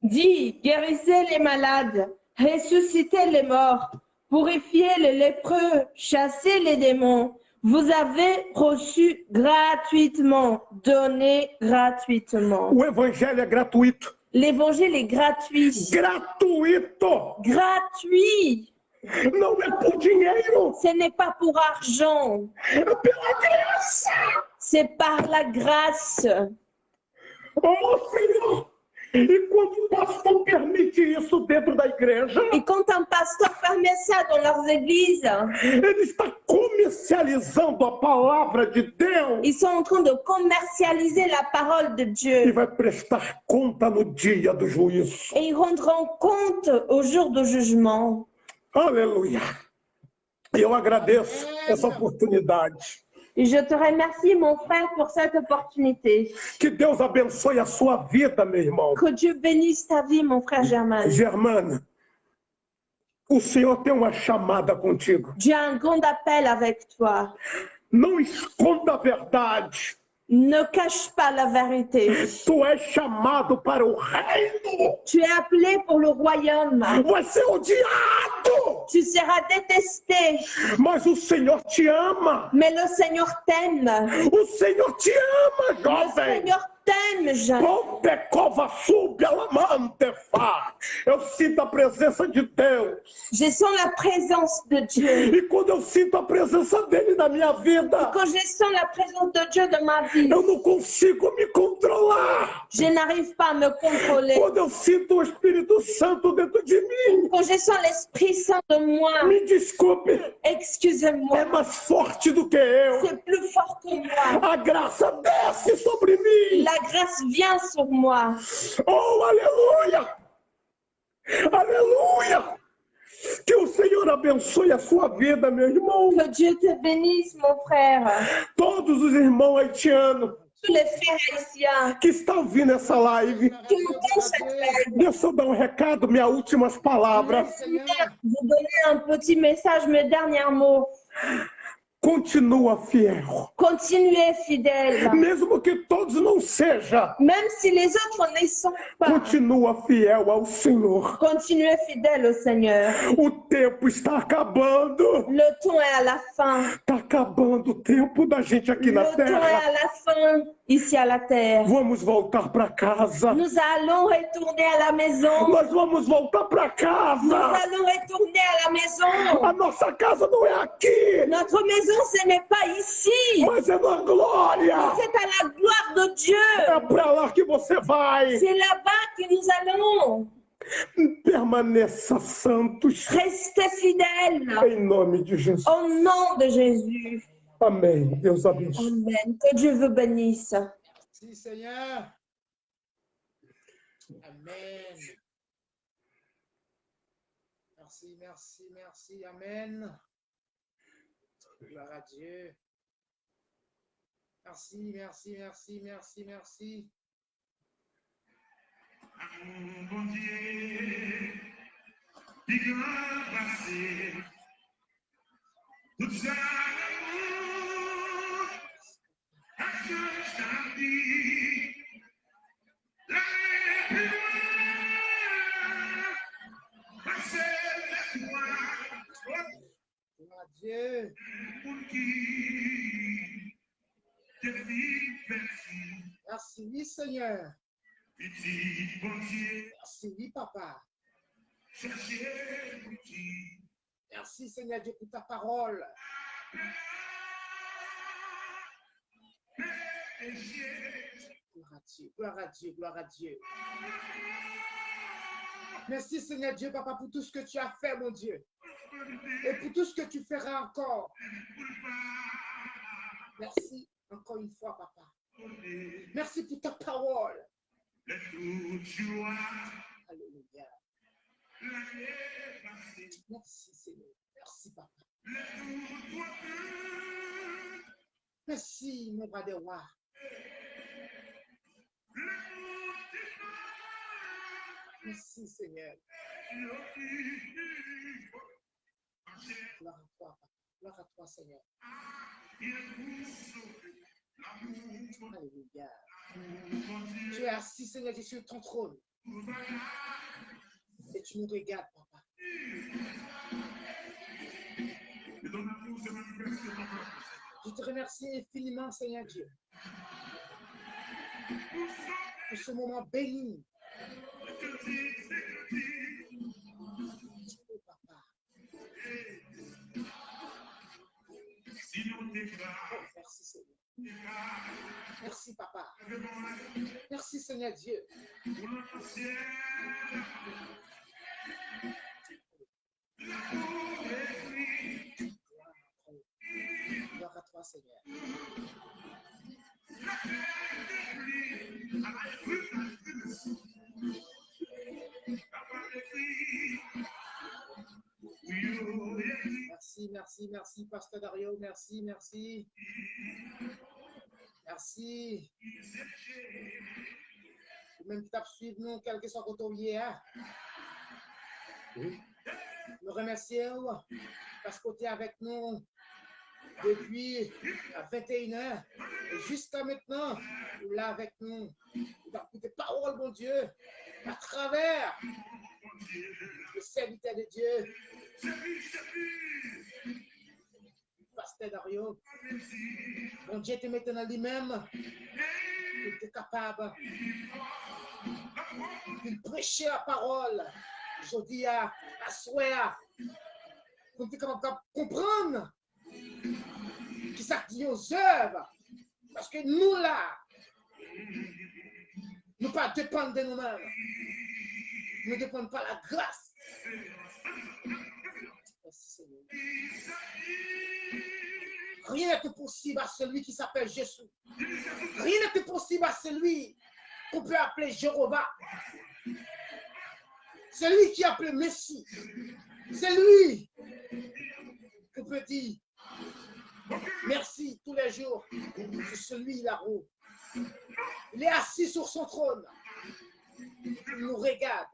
Speaker 4: dit, guérissez les malades, ressuscitez les morts, purifiez les lépreux, chassez les démons. Vous avez reçu gratuitement, donné gratuitement.
Speaker 3: O evangelho é gratuito.
Speaker 4: L'évangile est gratuit.
Speaker 3: Gratuito!
Speaker 4: Gratuit.
Speaker 3: Não é por dinheiro,
Speaker 4: Ce n'est pas pour argent,
Speaker 3: é pela graça.
Speaker 4: c'est par la grâce.
Speaker 3: Oh, Senhor! E quando o pastor permite isso dentro da igreja,
Speaker 4: Et quand un pasteur permet ça dans leurs églises,
Speaker 3: ele está comercializando a palavra de Deus
Speaker 4: ils sont en train de commercialiser la parole de
Speaker 3: e
Speaker 4: Dieu.
Speaker 3: vai prestar conta no dia do juízo.
Speaker 4: Et ils rendront compte au jour du jugement.
Speaker 3: Aleluia! E eu agradeço essa oportunidade.
Speaker 4: Et je te remercie, mon frère, pour cette opportunité.
Speaker 3: Que Deus abençoe a sua vida, meu irmão.
Speaker 4: Que Dieu bénisse ta vie, mon frère Germain.
Speaker 3: Germana, o Senhor tem uma chamada contigo.
Speaker 4: Dieu a un grand appel avec toi.
Speaker 3: Não esconda a verdade.
Speaker 4: Ne cache pas la vérité.
Speaker 3: Tu és chamado para o reino.
Speaker 4: Tu es appelé pour le royaume.
Speaker 3: Vai ser odiado.
Speaker 4: Tu seras détesté,
Speaker 3: Mas o Senhor te ama.
Speaker 4: mais le Seigneur t'aime.
Speaker 3: O Senhor te ama,
Speaker 4: Le
Speaker 3: jovem.
Speaker 4: Seigneur t'aime, jeune.
Speaker 3: Pompecova sube alamantefa. Eu sinto a presença de Deus.
Speaker 4: Je sens la présence de Dieu.
Speaker 3: E quando eu sinto a presença dele na minha vida,
Speaker 4: Quand je sens la présence de Dieu dans ma vie,
Speaker 3: eu não consigo me controlar.
Speaker 4: je n'arrive pas à me contrôler.
Speaker 3: Quando eu sinto o Espírito Santo dentro de mim,
Speaker 4: Quand je sens l'Esprit Saint de moi,
Speaker 3: me desculpe, é
Speaker 4: excusez-moi,
Speaker 3: mais forte do que eu.
Speaker 4: c'est plus fort que moi.
Speaker 3: A graça desce sobre mim.
Speaker 4: La grâce vient sur moi.
Speaker 3: Oh, aleluia! Aleluia! Que o Senhor abençoe a sua vida, meu irmão.
Speaker 4: Que Dieu te bénisse, mon frère.
Speaker 3: Todos os irmãos haitianos
Speaker 4: Tous les frères haïtiens
Speaker 3: que estão ouvindo essa live.
Speaker 4: qui entendent cette live,
Speaker 3: Deixa eu dar um recado, minhas últimas palavras.
Speaker 4: laissez-moi vous donner un petit message, mes derniers mots.
Speaker 3: Continua fiel.
Speaker 4: Continuez fidèles.
Speaker 3: Mesmo que todos não sejam,
Speaker 4: Même si les autres ne sont pas,
Speaker 3: continua fiel ao Senhor.
Speaker 4: continuez fidèles au Seigneur.
Speaker 3: O tempo está acabando.
Speaker 4: Le temps est à la fin.
Speaker 3: Está acabando o tempo da gente aqui
Speaker 4: Le
Speaker 3: na
Speaker 4: temps est
Speaker 3: terra.
Speaker 4: à la fin ici à la terre.
Speaker 3: Vamos voltar para casa.
Speaker 4: Nous allons retourner à la maison.
Speaker 3: Nós vamos voltar para
Speaker 4: Nous
Speaker 3: casa.
Speaker 4: allons retourner à la maison.
Speaker 3: A nossa casa não é aqui,
Speaker 4: Notre maison, ce n'est pas ici.
Speaker 3: mas é na glória.
Speaker 4: C'est à la gloire de Dieu.
Speaker 3: É para lá que você vai.
Speaker 4: C'est là-bas que nous allons.
Speaker 3: Permaneça santos.
Speaker 4: Restez fidèles.
Speaker 3: Em nome de Jesus.
Speaker 4: Au nom de Jésus.
Speaker 3: Amém. Deus abençoe.
Speaker 4: Amen. Que Dieu vous bénisse.
Speaker 2: Merci Seigneur. Amen. Merci, merci, merci. Amen. Gloire à Dieu. Merci, merci, merci, merci, merci.
Speaker 1: Mon Dieu, il grand passé, tout ça, à change ta vie, la plus loin, passer la foi,
Speaker 2: Gloire à Dieu.
Speaker 1: pour qui te vit merci,
Speaker 2: Merci, oui, Seigneur.
Speaker 1: petit bon Dieu,
Speaker 2: Merci, oui, Papa.
Speaker 1: chercher petit.
Speaker 2: Merci, Seigneur Dieu, pour ta parole. Gloire à Dieu, gloire à Dieu, gloire à Dieu. Merci, Seigneur Dieu, Papa, pour tout ce que tu as fait, mon Dieu. Et pour tout ce que tu feras encore. Merci encore une fois, Papa. Merci pour ta parole. Alléluia. Merci, Seigneur. Merci, Papa. Merci, mon bras de roi. Merci, Seigneur. Gloire à toi, Papa. Gloire à toi, Seigneur. Alléluia. Tu es assis, Seigneur, tu es sur ton trône. Et tu nous regardes, Papa. Je te remercie infiniment, Seigneur Dieu, pour ce moment béni. Oh, Papa. Oh, merci, Seigneur. Merci, Papa. Merci, Seigneur Dieu. Gloire à toi, Seigneur. Merci, merci, merci, Pasteur Dario. Merci, merci. Merci. Même qui t'a suivi, nous, quel que soit côté hier. Nous remercions parce que tu es avec nous depuis 21h et jusqu'à maintenant, là avec nous. Tu as tes paroles, mon Dieu, à travers le serviteur de Dieu. Pasteur Dario, mon Dieu te met dans lui-même, il est capable de prêcher la parole. Je dis à soir, pour être capable de comprendre qui s'active aux œuvres. Parce que nous là, nous ne pas dépendre de nous-mêmes. Nous ne dépendons pas de la grâce. Merci Seigneur. Rien n'est possible à celui qui s'appelle Jésus. Rien n'est possible à celui qu'on peut appeler Jéhovah. Celui qui appelle Messie. C'est lui qui peut dire merci tous les jours. C'est celui là-haut. Il est assis sur son trône. Il nous regarde.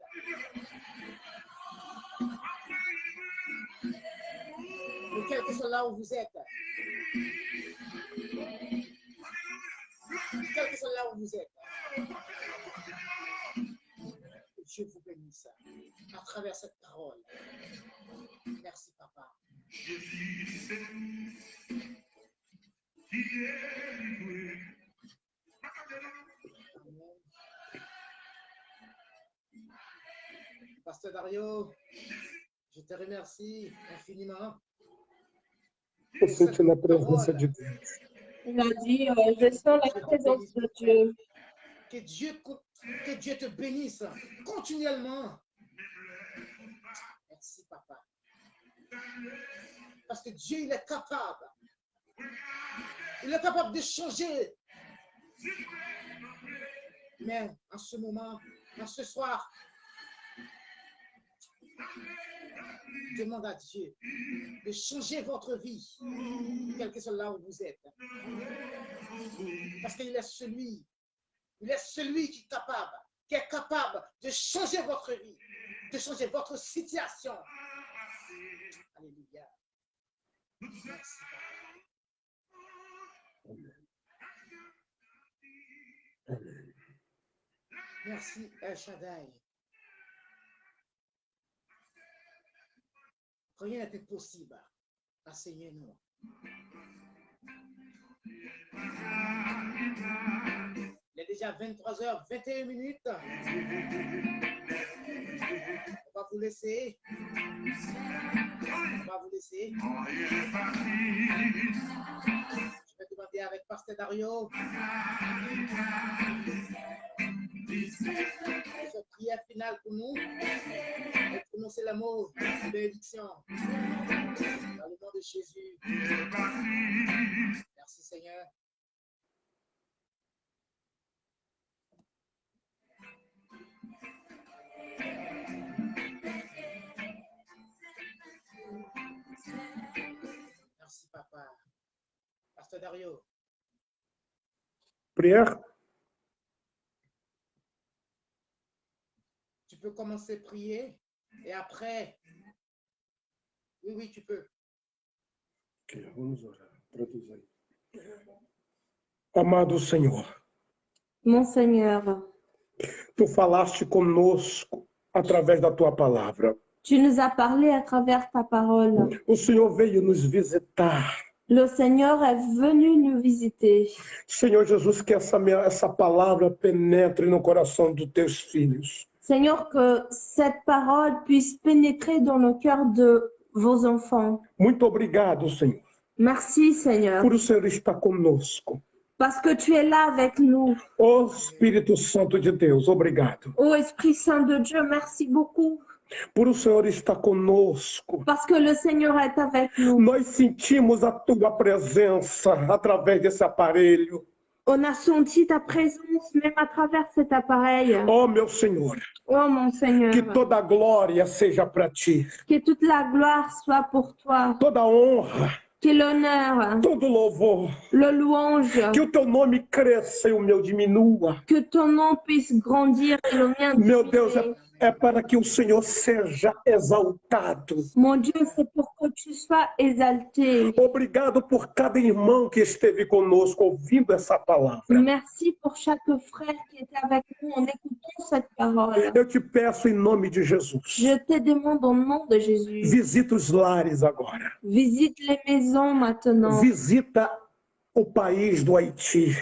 Speaker 2: Et quel que soit là où vous êtes, quel que soit là où vous êtes, que Dieu vous bénisse à travers cette parole. Merci, Papa. Amen. Pasteur Dario, je te remercie infiniment.
Speaker 3: Eu senti na presença de Deus.
Speaker 4: Il a dit, je sens la présence de Dieu.
Speaker 2: Que Dieu te bénisse continuellement. Merci, Papa. Parce que Dieu, il est capable. Il est capable de changer. Mais en ce moment, en ce soir, demande à Dieu de changer votre vie, quel que soit là où vous êtes. Parce qu'il est celui qui est capable de changer votre vie, de changer votre situation. Alléluia. Merci.
Speaker 3: Amém.
Speaker 2: Merci, El Shaddai. Rien n'est impossible à Seigneur nous. Il est déjà 23h21. On va vous laisser. Je vais demander avec Pasteur Dario. Cette prière finale pour nous. Et prononcer le mot de bénédiction. Dans le nom de Jésus. Merci Seigneur. Merci Papa. Pasteur Dario.
Speaker 3: Prière.
Speaker 2: Tu peux commencer à prier et après, oui, tu peux.
Speaker 3: Ok, vamos orar. Traduz aí. Amado Senhor,
Speaker 4: Mon Seigneur,
Speaker 3: Tu falaste conosco através da Tua palavra.
Speaker 4: tu nous as parlé à travers ta parole.
Speaker 3: O Senhor veio nos visitar.
Speaker 4: Le Seigneur est venu nous visiter.
Speaker 3: Senhor Jesus, que essa palavra penetre no coração dos Teus filhos.
Speaker 4: Seigneur, que cette parole puisse pénétrer dans le cœur de vos enfants.
Speaker 3: Muito obrigado, Senhor,
Speaker 4: Merci, Seigneur,
Speaker 3: por o Senhor estar conosco.
Speaker 4: parce que tu es là avec nous.
Speaker 3: Ó Espírito Santo de Deus, obrigado.
Speaker 4: Ô Esprit Saint de Dieu, merci beaucoup,
Speaker 3: Por o Senhor estar conosco.
Speaker 4: parce que le Seigneur est avec nous.
Speaker 3: Nós sentimos a Tua presença através desse aparelho.
Speaker 4: On a senti ta présence même à travers cet appareil.
Speaker 3: Ó meu Senhor,
Speaker 4: Oh mon Seigneur,
Speaker 3: que toda a glória seja para Ti.
Speaker 4: que toute la gloire soit pour toi,
Speaker 3: Toda a honra,
Speaker 4: que l'honneur,
Speaker 3: todo louvor,
Speaker 4: le louange,
Speaker 3: que o Teu nome cresça e o meu diminua.
Speaker 4: que ton nom puisse grandir et le mien
Speaker 3: Meu Deus,
Speaker 4: diminuer.
Speaker 3: é para que o Senhor seja exaltado.
Speaker 4: Mon Dieu, c'est pour que tu sois exalté.
Speaker 3: Obrigado por cada irmão que esteve conosco ouvindo essa palavra.
Speaker 4: Merci pour chaque frère qui était avec nous en écoutant cette parole.
Speaker 3: Eu te peço em nome de Jesus.
Speaker 4: Je te demande au nom de Jésus,
Speaker 3: Visita os lares agora.
Speaker 4: visite les maisons maintenant,
Speaker 3: Visita o país do Haiti.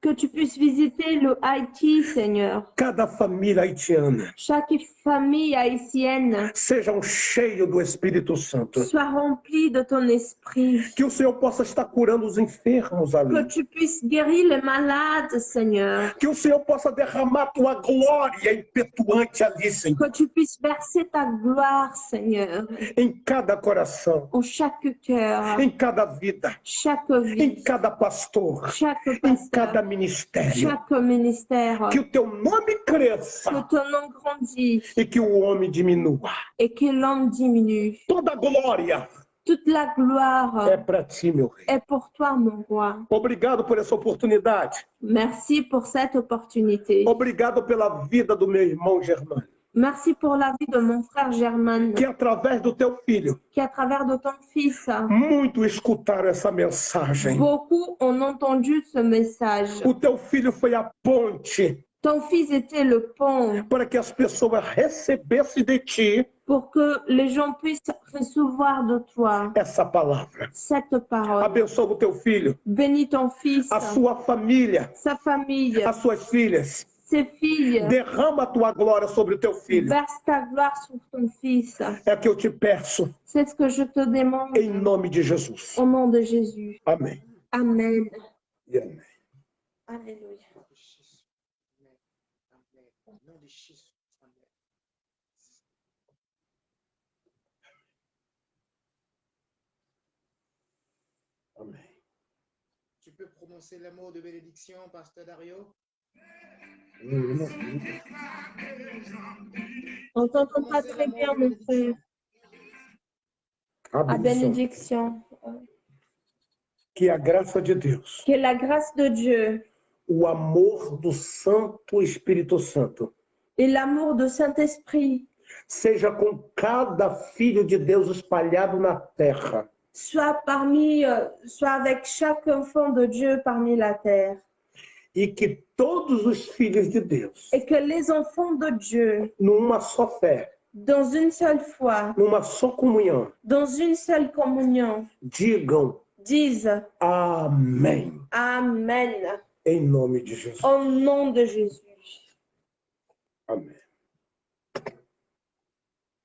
Speaker 4: que tu puisses visiter le Haïti, Seigneur.
Speaker 3: Cada família haitiana.
Speaker 4: Chaque famille haïtienne
Speaker 3: Sejam cheios do Espírito Santo.
Speaker 4: soit remplie de ton esprit.
Speaker 3: Que o Senhor possa estar curando os enfermos
Speaker 4: Que
Speaker 3: ali.
Speaker 4: tu puisses guérir les malades, Seigneur.
Speaker 3: Que o Senhor possa derramar a tua glória impetuante ali, Senhor.
Speaker 4: Que tu puisses verser ta gloire, Seigneur,
Speaker 3: Em cada coração.
Speaker 4: en chaque cœur,
Speaker 3: Em cada vida.
Speaker 4: chaque
Speaker 3: Em
Speaker 4: vie,
Speaker 3: cada pastor.
Speaker 4: chaque
Speaker 3: Em cada
Speaker 4: pasteur,
Speaker 3: ministério.
Speaker 4: chaque ministère,
Speaker 3: Que o teu nome
Speaker 4: que
Speaker 3: cresça
Speaker 4: ton nom grandisse
Speaker 3: e que o homem diminua.
Speaker 4: et que l'homme diminue.
Speaker 3: Toda glória
Speaker 4: Toute la gloire
Speaker 3: é para ti, meu rei.
Speaker 4: est pour toi, mon roi.
Speaker 3: Obrigado por essa oportunidade.
Speaker 4: Merci pour cette opportunité.
Speaker 3: Obrigado pela vida do meu irmão Germano.
Speaker 4: Merci pour la vie de mon frère Germain,
Speaker 3: Que através do teu filho,
Speaker 4: qui à travers de ton fils,
Speaker 3: muito escutaram essa mensagem.
Speaker 4: beaucoup ont entendu ce message.
Speaker 3: O teu filho foi a ponte
Speaker 4: Ton fils était le pont
Speaker 3: para que as pessoas recebessem de ti
Speaker 4: pour que les gens puissent recevoir de toi
Speaker 3: essa palavra.
Speaker 4: cette parole.
Speaker 3: Abençoa o teu filho,
Speaker 4: Bénis ton fils,
Speaker 3: a sua família,
Speaker 4: sa famille,
Speaker 3: as suas filhas.
Speaker 4: ses filles.
Speaker 3: Derrama a tua glória sobre o teu filho.
Speaker 4: Verse ta gloire sur ton fils.
Speaker 3: É que eu te peço,
Speaker 4: C'est ce que je te demande
Speaker 3: em nome de Jesus.
Speaker 4: au nom de Jésus.
Speaker 3: Amém.
Speaker 4: Amen.
Speaker 3: E amém.
Speaker 4: Alléluia.
Speaker 3: Amém.
Speaker 2: Tu peux prononcer les mots de bénédiction, Pasteur Dario?
Speaker 4: On t'entend pas très bien, mon frère.
Speaker 3: A
Speaker 4: À
Speaker 3: bendição.
Speaker 4: bénédiction.
Speaker 3: Que a graça de Deus,
Speaker 4: Que la grâce de Dieu
Speaker 3: o amor do Santo Espírito Santo,
Speaker 4: et l'amour du Saint-Esprit
Speaker 3: seja com cada filho de Deus espalhado na terra.
Speaker 4: soit soit avec chaque enfant de Dieu parmi la terre.
Speaker 3: E que todos os filhos de Deus,
Speaker 4: Et que les enfants de Dieu,
Speaker 3: numa só fé,
Speaker 4: dans une seule foi,
Speaker 3: numa só comunhão,
Speaker 4: dans une seule communion,
Speaker 3: digam
Speaker 4: disent
Speaker 3: amém.
Speaker 4: Amen.
Speaker 3: Em nome de Jesus.
Speaker 4: Au nom de Jésus.
Speaker 3: Amém.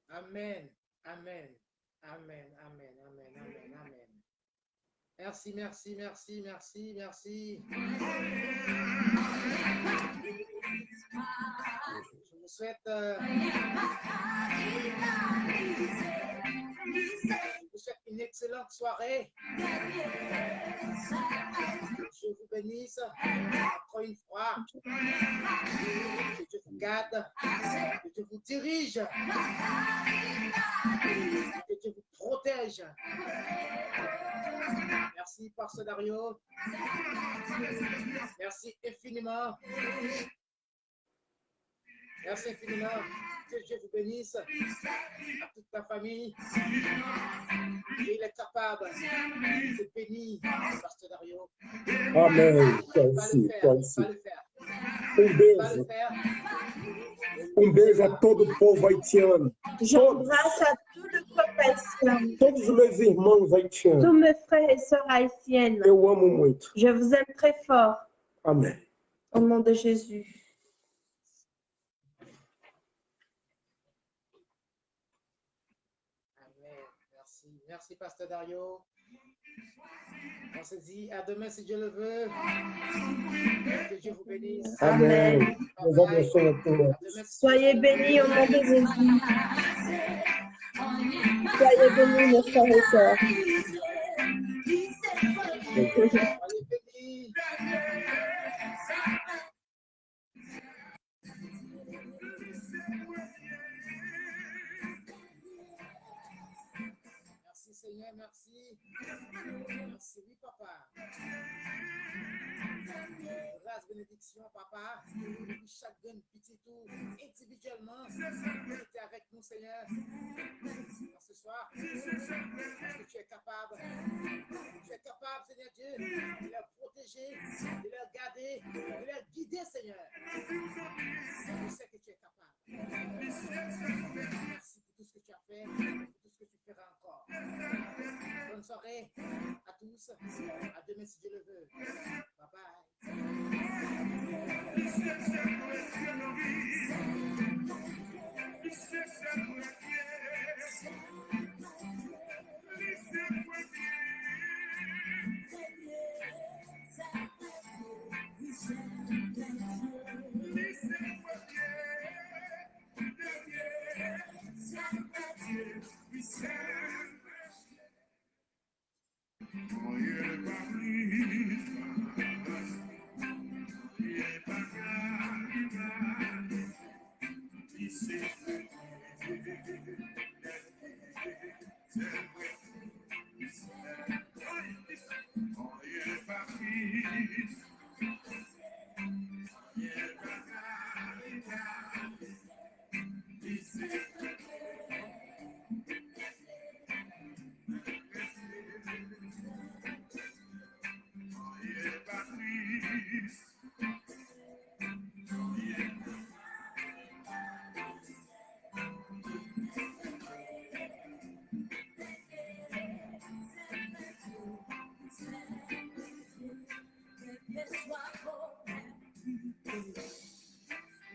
Speaker 2: Amen. Amen. Amen. Amen. Amen. Amen. Amen. Merci, merci, merci, merci, merci. Je vous souhaite, une excellente soirée. Je vous bénisse encore une fois. Que Dieu vous garde, que Dieu vous dirige, que Dieu vous protège. Merci, Pasteur Dario. Merci infiniment. Merci infiniment. Que Dieu vous bénisse. À toute ta famille. Il est capable de bénir, Pasteur Dario.
Speaker 3: Amém. Toi
Speaker 2: Va
Speaker 3: aussi,
Speaker 2: le
Speaker 3: toi
Speaker 2: faire.
Speaker 3: aussi.
Speaker 2: Va le faire.
Speaker 3: Um
Speaker 2: Va
Speaker 3: beijo.
Speaker 2: le faire.
Speaker 3: Beijo a todo o povo haitiano.
Speaker 4: J'embrasse à tout le peuple haïtien,
Speaker 3: Todos os meus irmãos haitianos.
Speaker 4: tous mes frères et sœurs haïtiennes.
Speaker 3: Eu amo muito.
Speaker 4: Je vous aime très fort.
Speaker 3: Amém.
Speaker 4: Au nom de Jésus.
Speaker 2: Amen. Merci. Merci, Pasteur Dario. On se dit à demain si Dieu le veut. Que Dieu vous bénisse.
Speaker 3: Amém. Deus
Speaker 2: Bye bye.
Speaker 3: abençoe a todos.
Speaker 2: À demain si
Speaker 4: Soyez
Speaker 2: Dieu le veut.
Speaker 4: bénis au nom de Jésus. Soyez bénis, mes frères et sœurs.
Speaker 2: Soyez bénis. Merci Seigneur, merci. Merci, oui, papa. Grâce, bénédiction, papa. Depuis chaque jeune petit tour, individuellement, tu es avec nous, Seigneur. Ce soir, parce que tu es capable. Tu es capable, Seigneur Dieu, de les protéger, de les garder, de les guider, Seigneur. Je sais que tu es capable. Merci pour tout ce que tu as fait, pour tout ce que tu feras encore. Bonne soirée à tous. À demain si Dieu le veut. Bye bye.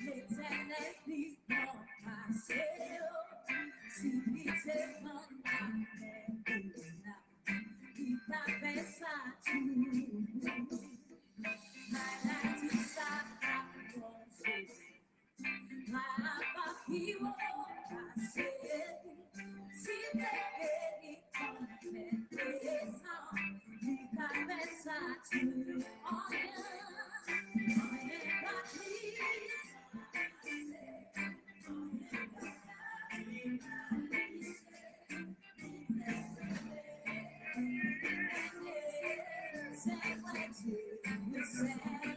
Speaker 1: L'éternel vit dans ma cellule, si vite il t'appelle ça tout. Maladie, ça a commencé. Ma papi, oh, passé. Si t'es guéri, ton présent, il t'appelle ça tout. Oh, yeah. Oh, yeah, papi. Say what you say.